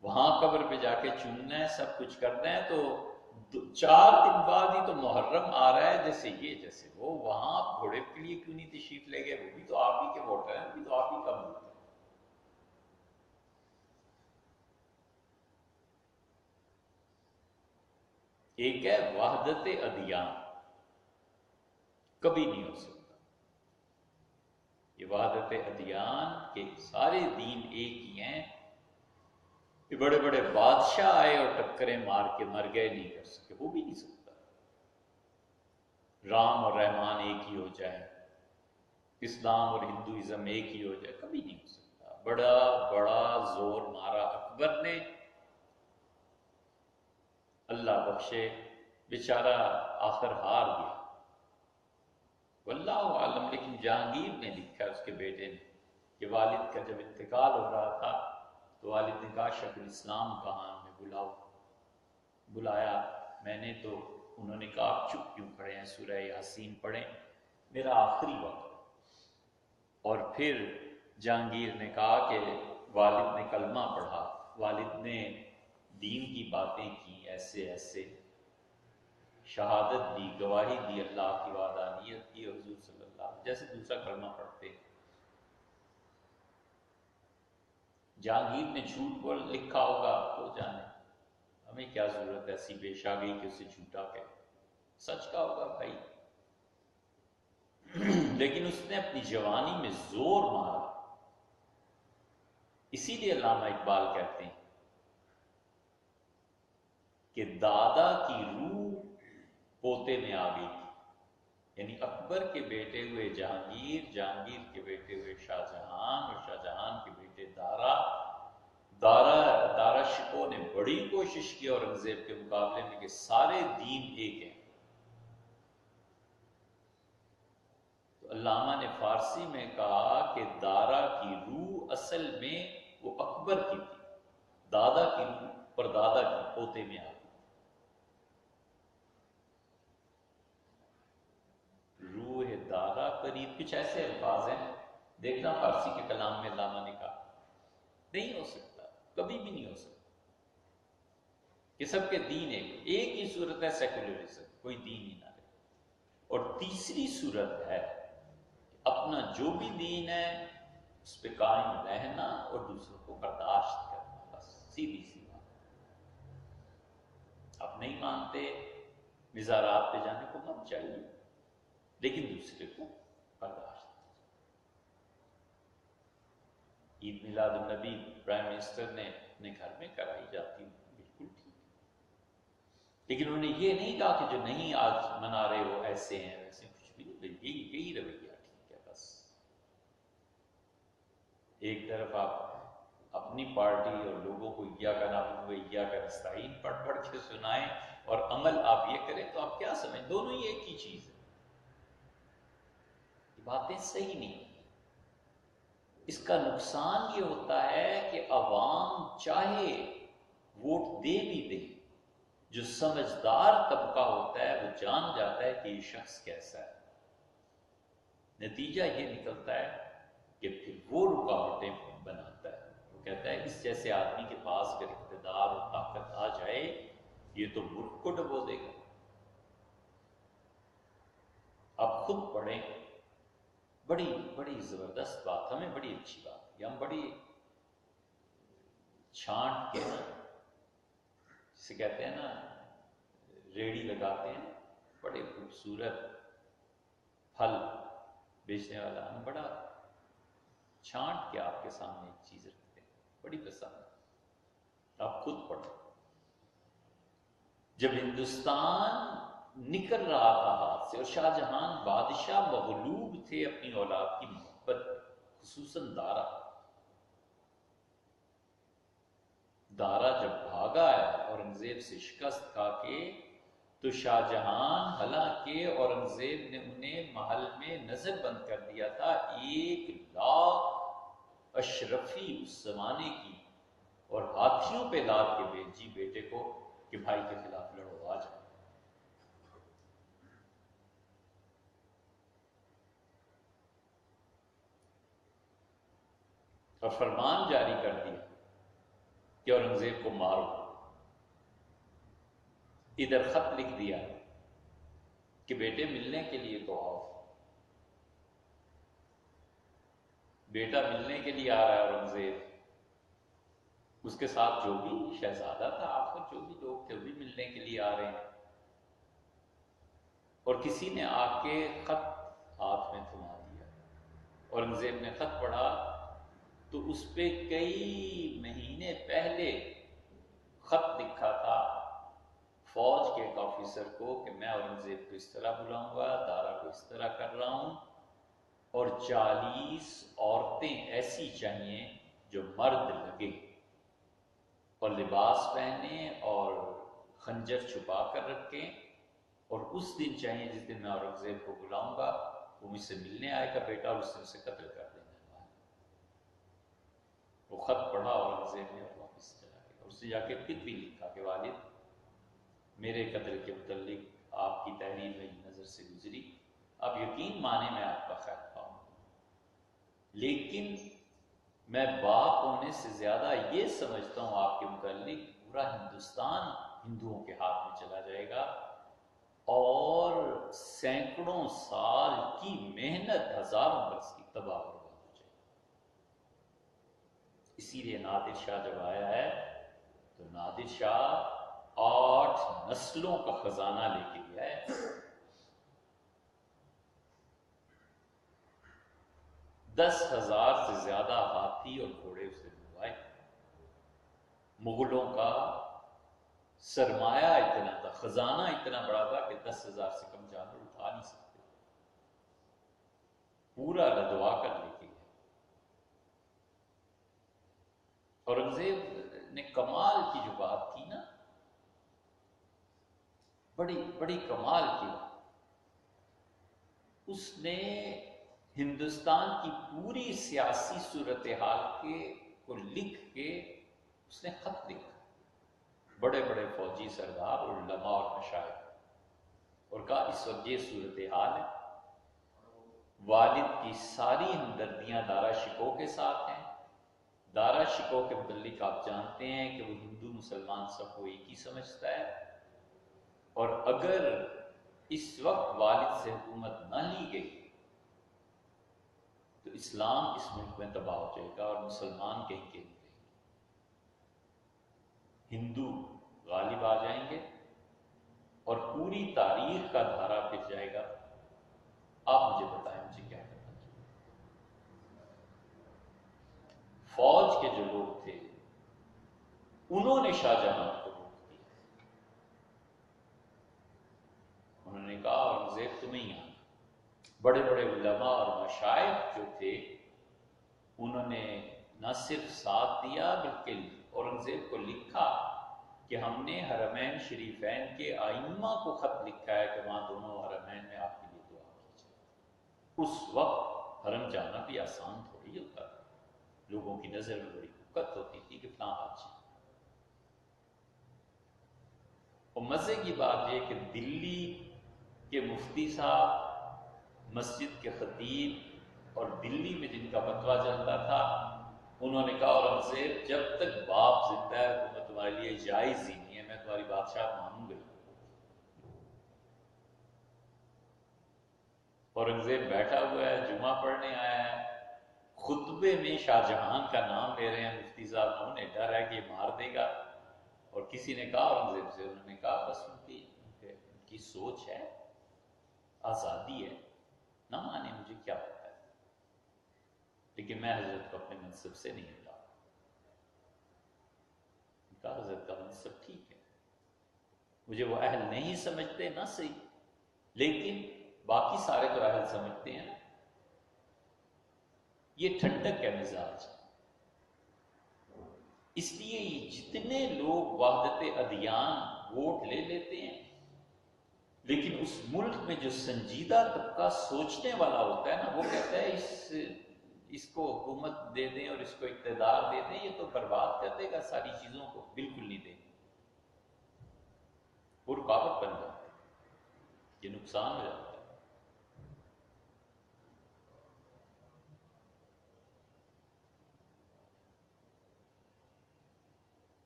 وہاں قبر پہ جا کے چوننا ہے، سب کچھ کرنا ہے، تو 4 دن بعد ہی تو محرم آ رہا ہے، جیسے یہ جیسے وہ، وہاں آپ گھوڑے کے لیے کیوں نہیں تشریف لے گئے؟ وہ بھی تو آپ ہی کے ووٹر ہیں، وہ بھی تو آپ ہی کا ملک ہے۔ ایک ہے وحدت ادیان، کبھی نہیں ہو سکتا یہ وحدت ادیان کے سارے دین ایک ہی ہیں۔ کہ بڑے بڑے بادشاہ آئے اور ٹکریں مار کے مر گئے، نہیں کر سکے، وہ بھی نہیں سکتا۔ رام اور رحمان ایک ہی ہو جائے، اسلام اور ہندوازم ایک ہی ہو جائے، کبھی نہیں ہو سکتا۔ بڑا بڑا زور مارا اکبر نے، اللہ بخشے بیچارہ آخر ہار گیا، واللہ عالم۔ لیکن جہانگیر نے لکھا اس کے بیٹے نے کہ والد کا جب انتقال ہو رہا تھا تو والد نے کہا شیخ الاسلام کہاں، ہمیں بلاؤ۔ بلایا میں نے، تو انہوں نے کہا آپ چپ کیوں کھڑے ہیں، سورہ یاسین پڑھیں، میرا آخری وقت۔ اور پھر جہانگیر نے کہا کہ والد نے کلمہ پڑھا، والد نے دین کی باتیں کی، ایسے ایسے شہادت دی، گواہی دی اللہ کی وحدانیت کی، حضور صلی اللہ علیہ وسلم جیسے دوسرا کلمہ پڑھتے۔ جہانگیر نے جھوٹ بول لکھا ہوگا تو جانے، ہمیں کیا ضرورت ایسی پیش آ گئی کہ اسے جھوٹا کہے، سچ کا ہوگا بھائی۔ لیکن اس نے اپنی جوانی میں زور مارا، اسی لیے علامہ اقبال کہتے ہیں کہ دادا کی روح پوتے میں آ گئی تھی، یعنی اکبر کے بیٹے ہوئے جہانگیر، جہانگیر کے بیٹے ہوئے شاہ جہاں، اور شاہ جہاں کے بیٹے دارا شکو نے بڑی کوشش کی اورنگزیب کے مقابلے میں کہ سارے دین ایک ہیں۔ تو علامہ نے فارسی میں کہا کہ دارا کی روح اصل میں وہ اکبر کی تھی، دادا کی روح پر دادا کی پوتے میں آ گئی۔ روح دارا قریب، کچھ ایسے الفاظ ہیں، دیکھنا فارسی کے کلام میں علامہ نے کہا نہیں ہو سکتا، کبھی بھی نہیں ہو سکتا کہ سب کے دین ایک ہی صورت ہے سیکولرزم، کوئی دین ہی نہ رہے۔ اور تیسری صورت ہے اپنا جو بھی دین ہے اس پہ قائم رہنا اور دوسروں کو برداشت کرنا، بس سیدھی سی بات۔ آپ نہیں مانتے، مزارات پہ جانے کو مت چاہیے، لیکن دوسرے کو برداشت۔ عید میلاد النبی پرائم منسٹر نے اپنے گھر میں کرائی جاتی، بالکل ٹھیک، لیکن انہوں نے یہ نہیں کہا کہ جو نہیں آج منا رہے ہو ایسے ہیں ویسے، کچھ بھی نہیں، یہی رویہ ٹھیک ہے بس۔ ایک طرف آپ اپنی پارٹی اور لوگوں کو ایاک نعبد و ایاک نستعین پڑھ پڑھ کے سنائیں اور عمل آپ یہ کریں، تو آپ کیا سمجھیں؟ دونوں ہی ایک ہی چیز ہے، یہ باتیں صحیح نہیں۔ اس کا نقصان یہ ہوتا ہے کہ عوام چاہے ووٹ دے بھی دے، جو سمجھدار طبقہ ہوتا ہے وہ جان جاتا ہے کہ یہ شخص کیسا ہے، نتیجہ یہ نکلتا ہے کہ پھر وہ رکاوٹیں بناتا ہے۔ کہتا ہے اس جیسے آدمی کے پاس اگر اقتدار اور طاقت آ جائے یہ تو ملک کو ڈبو دے گا. آپ خود پڑھیں، بڑی بڑی زبردست بات، ہمیں بڑی اچھی بات کہ ہم بڑی چھانٹ کے نا، جسے کہتے ہیں نا ریڑھی لگاتے ہیں، بڑے خوبصورت پھل بیچنے والا، ہم بڑا چھانٹ کے آپ کے سامنے ایک چیز رکھتے ہیں، بڑی پسند ہے. آپ خود پڑھیں. جب ہندوستان نکل رہا تھا ہاتھ سے اور شاہ جہان بادشاہ مغلوب تھے اپنی اولاد کی محبت، خصوصاً دارا جب بھاگا ہے اورنگزیب سے شکست کھا کے، تو شاہ جہان حالانکہ اورنگزیب نے انہیں محل میں نظر بند کر دیا تھا، 1,00,000 اشرفی اس زمانے کی اور ہاتھیوں پہ لاد کے بھیجی بیٹے کو کہ بھائی کے خلاف لڑو، آ جائے. اور فرمان جاری کر دیا کہ اورنگزیب کو مارو. ادھر خط لکھ دیا کہ بیٹے ملنے کے لیے تو آؤ. بیٹا ملنے کے لیے آ رہا ہے اورنگزیب، اس کے ساتھ جو بھی شہزادہ تھا، آپ جو بھی لوگ تھے وہ بھی ملنے کے لیے آ رہے ہیں. اور کسی نے آ کے خط ہاتھ میں تھما دیا. اورنگزیب نے خط پڑھا تو اس پہ کئی مہینے پہلے خط لکھا تھا فوج کے ایک آفیسر کو کہ میں اورنگزیب کو اس طرح بلاؤں گا، دارا کو اس طرح کر رہا ہوں، اور 40 عورتیں ایسی چاہیے جو مرد لگے اور لباس پہنے اور خنجر چھپا کر رکھیں، اور اس دن چاہیے جس دن میں اورنگزیب کو بلاؤں گا وہ مجھ سے ملنے آئے گا بیٹا، اور اس دن سے قتل کر دینا. وہ خط پڑھا اورنگزیب نے اور واپس چلا گیا. اور اس نے جا کے خط بھی لکھا کہ والد میرے قتل کے متعلق آپ کی تحریر میری نظر سے گزری، آپ یقین مانے میں آپ کا خیر خواہ ہوں، لیکن میں باپ ہونے سے زیادہ یہ سمجھتا ہوں آپ کے متعلق پورا ہندوستان ہندوؤں کے ہاتھ میں چلا جائے گا اور سینکڑوں سال کی محنت ہزاروں برس کی تباہ برباد ہو جائے گی. اسی لیے نادر شاہ جب آیا ہے تو نادر شاہ 8 نسلوں کا خزانہ لے کے گیا ہے. 10,000 سے زیادہ ہاتھی اور گھوڑے اسے بلوائے. مغلوں کا سرمایہ اتنا تھا، خزانہ اتنا بڑا تھا کہ 10,000 سے کم جانور اٹھا نہیں سکتے، پورا لدوا کر لے کے گئے. اورنگزیب نے کمال کی جو بات کی نا، بڑی بڑی کمال کی بات، اس نے ہندوستان کی پوری سیاسی صورتحال کو لکھ کے اس نے خط لکھا بڑے بڑے فوجی سردار اور علماء اور مشائخ، اور کہا اس وقت یہ صورتحال ہے، والد کی ساری ہمدردیاں دارا شکوہ کے ساتھ ہیں. دارا شکوہ کے متعلق آپ جانتے ہیں کہ وہ ہندو مسلمان سب کو ایک ہی سمجھتا ہے، اور اگر اس وقت والد سے حکومت نہ لی گئی تو اسلام اس ملک میں تباہ ہو جائے گا اور مسلمان کہیں کے نہیں رہیں گے، ہندو غالب آ جائیں گے اور پوری تاریخ کا دھارا پھر جائے گا. آپ مجھے بتائیں مجھے کیا کرنا چاہیے. فوج کے جو لوگ تھے انہوں نے شاہ جہاں کو روک دیا. انہوں نے کہا اورنگزیب تمہیں ہی آنا. بڑے بڑے علماء اور مشائخ جو تھے انہوں نے نہ صرف ساتھ دیا بلکہ اورنگزیب کو لکھا کہ ہم نے حرمین شریفین کے ائمہ کو خط لکھا ہے کہ وہاں دونوں حرمین میں آپ کے لیے دعا کی جائے. اس وقت حرم جانا بھی آسان تھوڑی ہوتا تھا، لوگوں کی نظر میں بڑی حقت ہوتی تھی کہ فلاں حاجی. اور مزے کی بات یہ کہ دلی کے مفتی صاحب، مسجد کے خطیب اور دلی میں جن کا فتویٰ چلتا تھا انہوں نے کہا اورنگزیب جب تک باپ زندہ ہے حکومت تمہارے لیے جائز ہی نہیں ہے، میں تمہاری بادشاہ مانوں گا۔ اورنگزیب بیٹھا ہوا ہے، جمعہ پڑھنے آیا ہے، خطبے میں شاہ جہان کا نام لے رہے ہیں مفتی صاحب، انہوں نے ڈر ہے کہ یہ مار دے گا۔ اور کسی نے کہا اورنگزیب سے، انہوں نے کہا بس ان کی سوچ ہے، آزادی ہے، نہ مانے مجھے کیا پتا ہے، لیکن میں حضرت کو اپنے منصب سے نہیں ہٹا۔ کہا حضرت کا منصب ٹھیک ہے، مجھے وہ اہل نہیں سمجھتے نہ صحیح، لیکن باقی سارے تو اہل سمجھتے ہیں نا۔ یہ ٹھنڈک ہے مزاج، اس لیے یہ جتنے لوگ وحدت ادیان ووٹ لے لیتے ہیں، لیکن اس ملک میں جو سنجیدہ طبقہ سوچنے والا ہوتا ہے نا، وہ کہتا ہے اس کو حکومت دے دیں اور اس کو اقتدار دے دیں، یہ تو برباد کر دے گا ساری چیزوں کو، بالکل نہیں دیں، وہ رکاوٹ بن جاتا ہے، یہ نقصان ہو جاتا ہے۔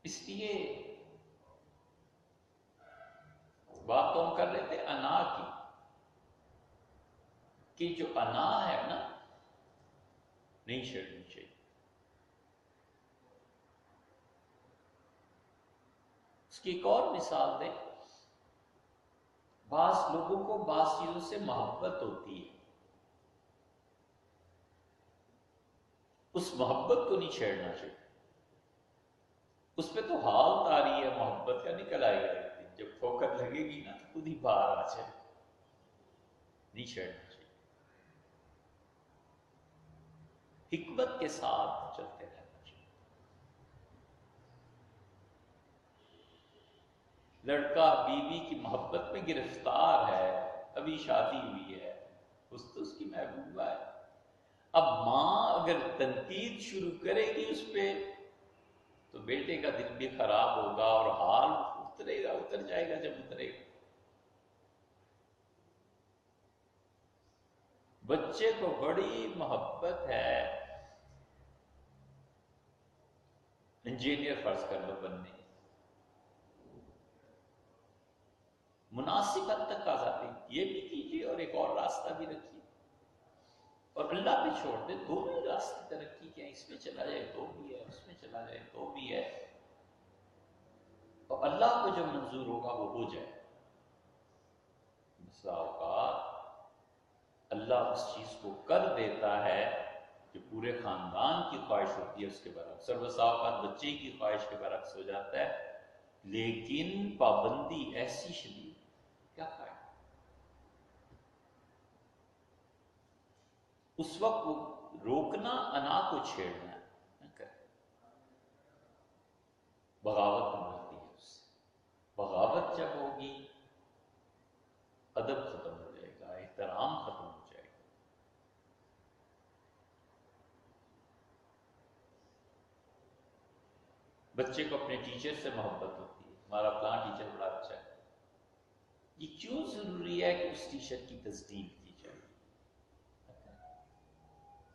اس لیے بات تو ہم کر رہے تھے انا کی، کہ جو انا ہے نا نہیں چھیڑنی چاہیے۔ اس کی ایک اور مثال دیں، بعض لوگوں کو بعض چیزوں سے محبت ہوتی ہے، اس محبت کو نہیں چھیڑنا چاہیے، اس پہ تو حال طاری ہے محبت کا، نکل آئے گا ایک دن، جب ٹھوکر لگے گی نا تو خود ہی باہر آ جائے، نہیں چھیڑنا چاہیے، حکمت کے ساتھ چلتے رہنا چاہیے۔ لڑکا بیوی کی محبت میں گرفتار ہے، ابھی شادی ہوئی ہے، اس کی محبوبہ ہے، اب ماں اگر تنقید شروع کرے گی اس پہ تو بیٹے کا دل بھی خراب ہوگا اور حال اتر جائے گا جب اترے گا۔ بچے کو بڑی محبت ہے انجینئر فرض کر لو بننے، مناسب حد تک آزادی یہ بھی کیجیے اور ایک اور راستہ بھی رکھیے، اور اللہ پہ چھوڑ دے، دونوں ہی راستے ترقی کے ہیں، اس میں چلا جائے تو بھی ہے، اس میں چلا جائے تو بھی ہے، اور اللہ کو جو منظور ہوگا وہ ہو جائے۔ بسا اوقات اللہ اس چیز کو کر دیتا ہے کہ پورے خاندان کی خواہش ہوتی ہے اس کے برعکس، اور بسا اوقات بچے کی خواہش کے برعکس ہو جاتا ہے، لیکن پابندی ایسی شدید، کیا فائدہ؟ اس وقت وہ روکنا انا کو چھیڑنا نہ کرے، بغاوت بنتی ہے اس سے، بغاوت جب ہوگی ادب ختم ہو جائے گا، احترام ختم ہو جائے گا۔ بچے کو اپنے ٹیچر سے محبت ہوتی ہے، ہمارا فلاں ٹیچر بڑا اچھا ہے، یہ کیوں ضروری ہے کہ اس ٹیچر کی تصدیق کی جائے؟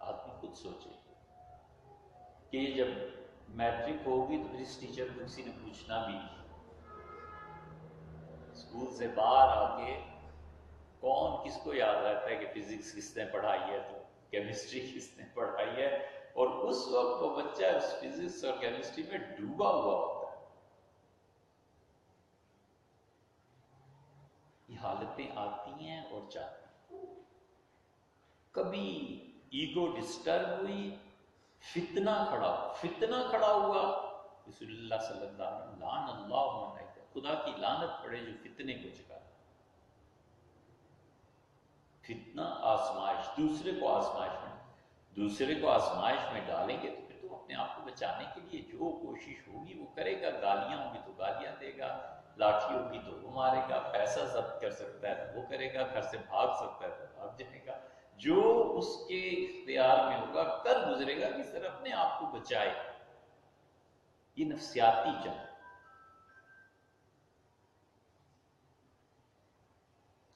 آدمی خود سوچے کہ یہ جب میٹرک ہوگی تو اس ٹیچر کو کسی نے پوچھنا بھی نہیں، اسکول سے باہر آ کے کون کس کو یاد رہتا ہے کہ فزکس کس نے پڑھائی ہے تو کیمسٹری کس نے پڑھائی ہے، اور اس وقت وہ بچہ اس فزکس اور کیمسٹری میں ڈوبا ہوا ہوتا ہے۔ یہ حالتیں آتی ہیں اور جاتی ہیں، کبھی ایگو ڈسٹرب ہوئی، فتنہ کھڑا ہوا، رسول اللہ صلی اللہ علیہ وسلم لعن اللہ من ایقظ، خدا کی لعنت پڑے جو فتنے کو جگا۔ فتنہ آزمائش، دوسرے کو آزمائش میں ڈالیں گے تو پھر تو اپنے آپ کو بچانے کے لیے جو کوشش ہوگی وہ کرے گا، گالیاں ہوگی تو گالیاں دے گا، لاٹھی ہوگی تو وہ مارے گا، پیسہ ضبط کر سکتا ہے تو وہ کرے گا، گھر سے بھاگ سکتا ہے تو بھاگ جائے گا، جو اس کے اختیار میں ہوگا کر گزرے گا، کس طرح اپنے آپ کو بچائے۔ یہ نفسیاتی جنگ،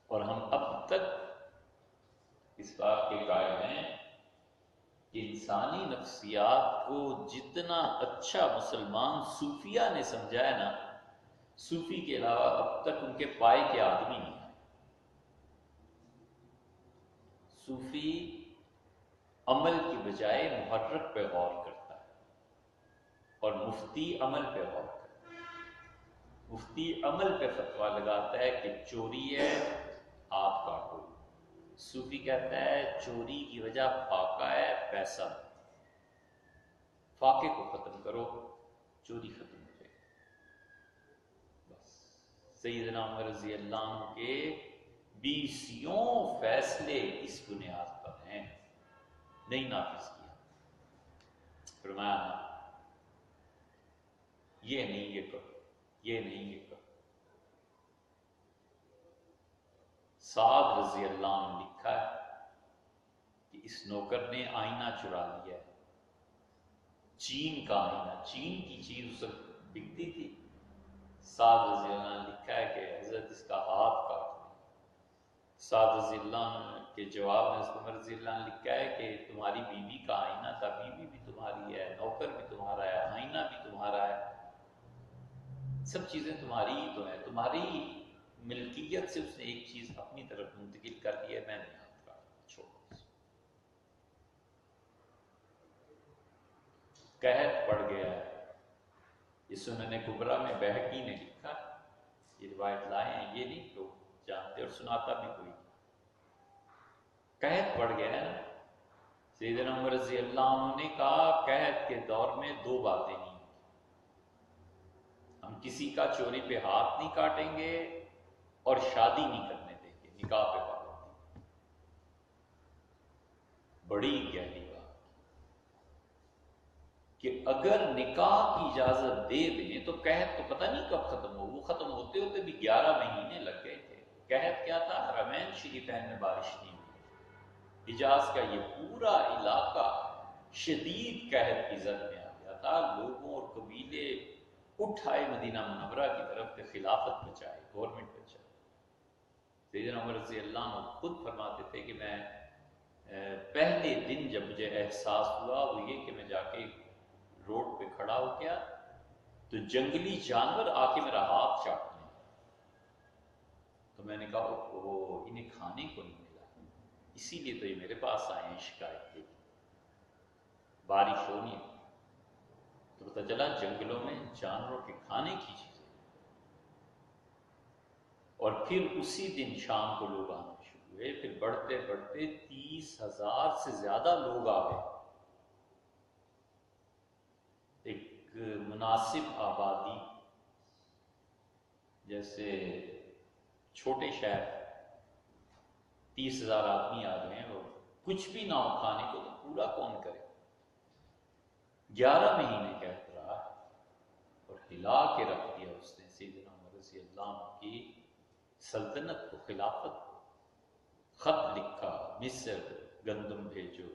اور ہم اب تک اس بات کے قائل ہیں کہ انسانی نفسیات کو جتنا اچھا مسلمان صوفیہ نے سمجھا ہے نا، صوفی کے علاوہ اب تک ان کے پائے کے آدمی نہیں آئے۔ صوفی عمل کی بجائے محرک پہ غور کرتا ہے، اور مفتی عمل پہ غور کرتا ہے۔ مفتی عمل پہ فتویٰ لگاتا ہے کہ چوری ہے، ہاتھ کاٹو۔ صوفی کہتا ہے چوری کی وجہ فاقہ ہے، پیسہ دو، فاقے کو ختم کرو، چوری ختم ہو جائے۔ بس سیدنا عمر رضی اللہ عنہ کے 20 فیصلے اس بنیاد پر ہیں، نہیں نافذ کیا۔ فرمایا نا، یہ نہیں یہ کرو، یہ نہیں یہ کرو۔ سعد رضی اللہ عنہ لکھا ہے کہ اس نوکر نے آئینہ چرا لیا ہے، چین کا آئینہ، چین کی چیز اس وقت بکتی تھی۔ سعد رضی اللہ عنہ لکھا ہے کہ حضرت اس کا ہاتھ کاٹ دیں۔ سعد رضی اللہ عنہ کے جواب میں حضرت عمر رضی اللہ عنہ لکھا ہے کہ تمہاری بیوی کا آئینہ تھا، بیوی بھی تمہاری ہے، نوکر بھی تمہارا ہے، آئینہ بھی تمہارا ہے، سب چیزیں تمہاری ہی تو ہیں، تمہاری ملکیت سے اس نے ایک چیز اپنی طرف منتقل کر دی ہے، میں نہیں ہاتھ کاٹتا، چھوڑو۔ قحط پڑ گیا ہے، یہ سنن کبریٰ میں بہقی نے لکھا، یہ روایت لائے ہیں، یہ نہیں لوگ جانتے اور سناتا بھی کوئی نہیں۔ قحط پڑ گیا ہے نا، سیدنا عمر رضی اللہ عنہ نے کہا قحط کے دور میں دو باتیں نہیں، ہم کسی کا چوری پہ ہاتھ نہیں کاٹیں گے اور شادی نہیں کرنے دیں گے، نکاح پہ پابندی۔ بڑی گہری بات کہ اگر نکاح کی اجازت دے دیں تو قحط تو پتہ نہیں کب ختم ہو، وہ ختم ہوتے ہوتے بھی 11 مہینے لگ گئے تھے۔ قحط کیا تھا؟ حرمین شریفین میں بارش نہیں ہوئی، حجاز کا یہ پورا علاقہ شدید قحط کی زد میں آ گیا تھا، لوگوں اور قبیلے اٹھ آئے مدینہ منورہ کی طرف کہ خلافت بچائے، گورنمنٹ بچائے۔ سیدنا عمر رضی اللہ عنہ خود فرماتے تھے کہ میں پہلے دن جب مجھے احساس ہوا وہ یہ کہ میں جا کے روڈ پہ کھڑا ہو گیا تو جنگلی جانور آ کے میرا ہاتھ چاٹنے، تو میں نے کہا اوہ انہیں کھانے کو نہیں ملا، اسی لیے تو یہ میرے پاس آئے ہیں شکایت کے، بارش ہونی ہے۔ تو پتہ چلا جنگلوں میں جانوروں کے کھانے کی چیزیں، اور پھر اسی دن شام کو لوگ آنا شروع ہوئے، پھر بڑھتے بڑھتے 30,000 سے زیادہ لوگ آ گئے۔ ایک مناسب آبادی، جیسے چھوٹے شہر 30,000 آدمی آ گئے ہیں، اور کچھ بھی نہ ہو کھانے کو تو پورا کون کرے؟ 11 مہینے قحط رہا اور ہلا کے رکھ دیا اس نے سیدنا عمر رضی اللہ عنہ کی سلطنت کو، خلافت کو۔ خط لکھا مصر گندم بھیجو،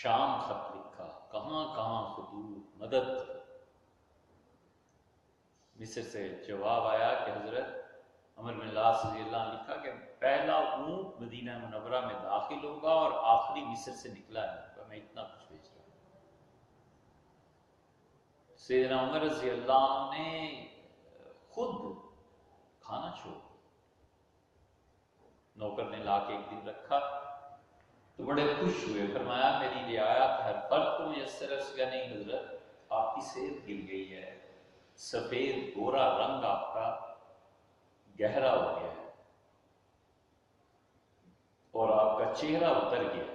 شام خط لکھا، کہاں کہاں خطوط مدد۔ مصر سے جواب آیا کہ حضرت عمر بن العاص رضی اللہ عنہ لکھا کہ پہلا اونٹ مدینہ منورہ میں داخل ہوگا اور آخری مصر سے نکلا نہیں ہوگا، میں اتنا کچھ بھیج رہا ہوں۔ سیدنا عمر رضی اللہ عنہ نے خود کھانا چھوڑ، نوکر نے لا کے ایک دن رکھا تو بڑے خوش ہوئے، فرمایا میری رعایت ہر فرد کو میسر ہے؟ اس کا نہیں حضرت، آپ کی صحت گر گئی ہے، سفید گورا رنگ آپ کا گہرا ہو گیا ہے اور آپ کا چہرہ اتر گیا،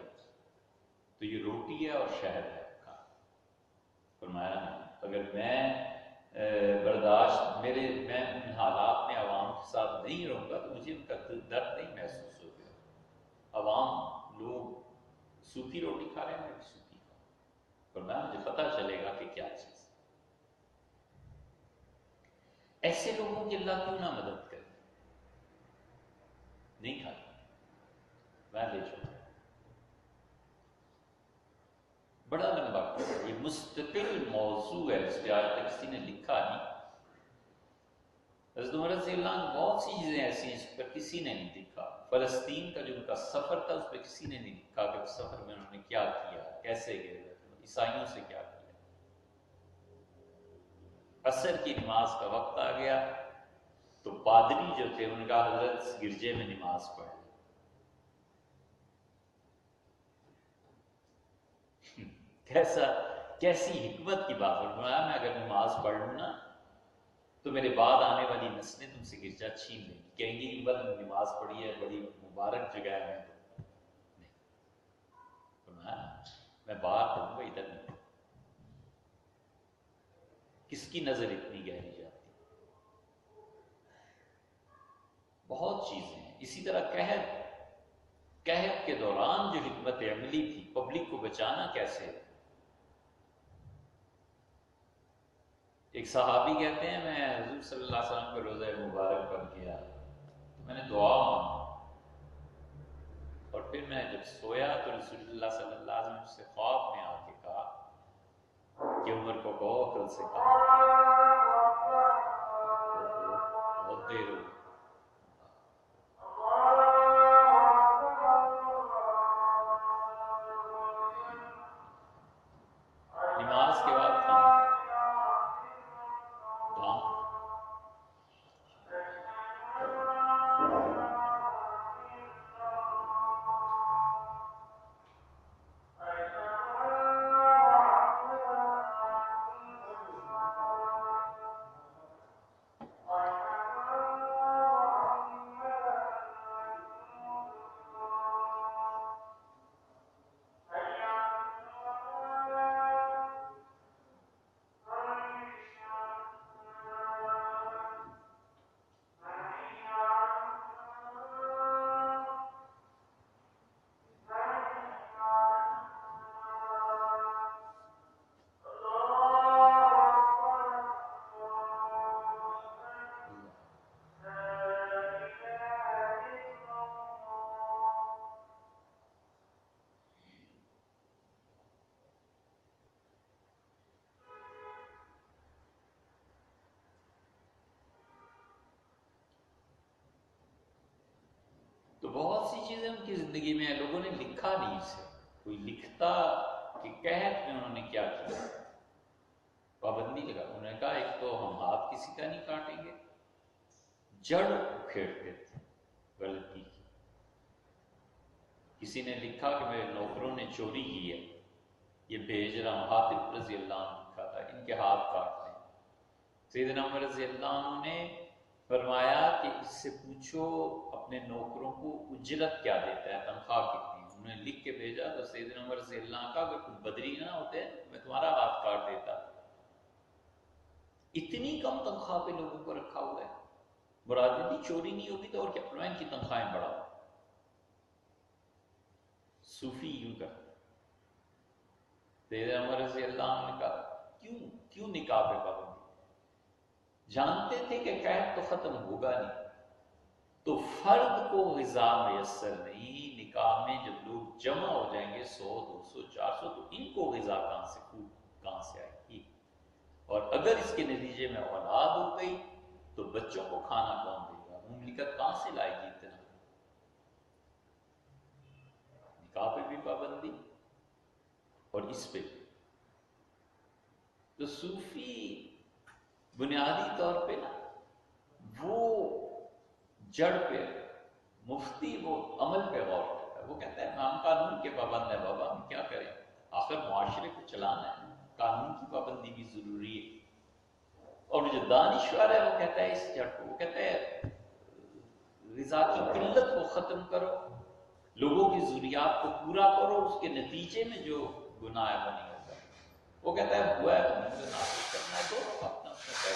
تو یہ روٹی ہے اور شہد ہے آپ کا۔ فرمایا نہیں، اگر میں برداشت میں ان حالات میں عوام کے ساتھ نہیں رہوں گا تو مجھے ان کا درد نہیں محسوس ہوگا۔ عوام لوگ سوکھی روٹی کھا رہے ہیں، میں بھی سوکھی کھاؤں، فرمایا مجھے پتہ چلے گا کہ کیا چیز۔ ایسے لوگوں کی اللہ کیوں نہ مدد کرے؟ نہیں کھاتا، میں لے جاؤں۔ بڑا لمبا قصہ، یہ مستقل موضوع ہے، اس پہ آج تک کسی نے لکھا نہیں۔ حضرت عمر رضی اللہ عنہ بہت سی چیزیں ایسی ہیں جس پر کسی نے نہیں لکھا. فلسطین کا جو ان کا سفر تھا اس پہ کسی نے نہیں لکھا کہ اس سفر میں انہوں نے کیا کیا، کیسے گئے، عیسائیوں سے کیا کیا. عصر کی نماز کا وقت آ گیا تو پادری جو تھے ان کا حضرت گرجے میں نماز پڑھ لی. کیسی حکمت کی بات. فرمایا میں اگر نماز پڑھ لوں نا تو میرے بعد آنے والی نسلیں تم سے گرجا چھین لیں گی، کہیں گی کہ نماز پڑھی ہے، بڑی مبارک جگہ ہے. نہیں، فرمایا میں باہر پڑھوں گا، ادھر نہیں. کس کی نظر اتنی گہری جاتی؟ بہت چیزیں ہیں. اسی طرح قحط کے دوران جو حکمت عملی تھی، پبلک کو بچانا کیسے. ایک صحابی کہتے ہیں میں حضور صلی اللہ علیہ وسلم کا روزہ مبارک پڑھ گیا تو میں نے دعا مانگی، اور پھر میں جب سویا تو رسول اللہ صلی اللہ علیہ وسلم سے خواب میں آ کے کہا کہ عمر کو کہو عقل سے کہا. بہت دیر ہو گئی. نماز کے بعد تو بہت سی چیزیں ان کی زندگی میں ہیں، لوگوں نے لکھا نہیں اسے. کوئی لکھتا کہ قحط میں انہوں نے کیا کیا، پابندی لگا. انہوں نے کہا ایک تو ہم ہاتھ کسی کا نہیں کاٹیں گے، جڑ اکھیڑتے تھے غلطی کی. کسی نے لکھا کہ میرے نوکروں نے چوری کی ہے، یہ بھیج رہا ہوں. حاتب رضی اللہ عنہ لکھا تھا ان کے ہاتھ کاٹ دیں. سیدنا عمر رضی اللہ عنہ نے فرمایا کہ اس سے پوچھو اپنے نوکروں کو اجرت کیا دیتا ہے، تنخواہ کتنی. انہوں نے لکھ کے بھیجا تو سیدنا عمر رضی اللہ عنہ کا اگر کوئی بدری نہ ہوتے میں تمہارا ہاتھ کاٹ دیتا. اتنی کم تنخواہ پہ لوگوں کو رکھا ہوا ہے. مراد نہیں چوری نہیں ہوگی تو اور کیا، فرمایا ان کی تنخواہیں بڑھاؤ. صوفی یوں کرتے. سیدنا عمر رضی اللہ عنہ نے کہا کیوں نکاح پہ پابندی؟ جانتے تھے کہ قحط تو ختم ہوگا نہیں، تو فرد کو غذا میسر نہیں، نکاح میں جب لوگ جمع ہو جائیں گے 100 200 400 تو ان کو غذا کہاں سے آئے گی. اور اگر اس کے نتیجے میں اولاد ہو گئی تو بچوں کو کھانا کون دے گا، مملکت کہاں سے لائے گی اتنا. نکاح پہ بھی پابندی اور اس پہ بھی. تو صوفی بنیادی طور پہ نا وہ جڑ پہ، مفتی وہ عمل پہ غور کرتا ہے. وہ کہتا ہے ہم قانون کے پابند ہیں بابا، ہم کیا کریں، آخر معاشرے کو چلانا ہے، قانون کی پابندی بھی ضروری ہے. اور جو دانشور ہے وہ کہتا ہے اس جڑ کو، وہ کہتا ہے غذا کی قلت کو ختم کرو، لوگوں کی ضروریات کو پورا کرو، اس کے نتیجے میں جو گناہ ہے وہ نہیں ہوگا. وہ کہتا ہے ہوا ہے تو منزل حاصل کرنا ہے، دونوں اپنا اپنا طے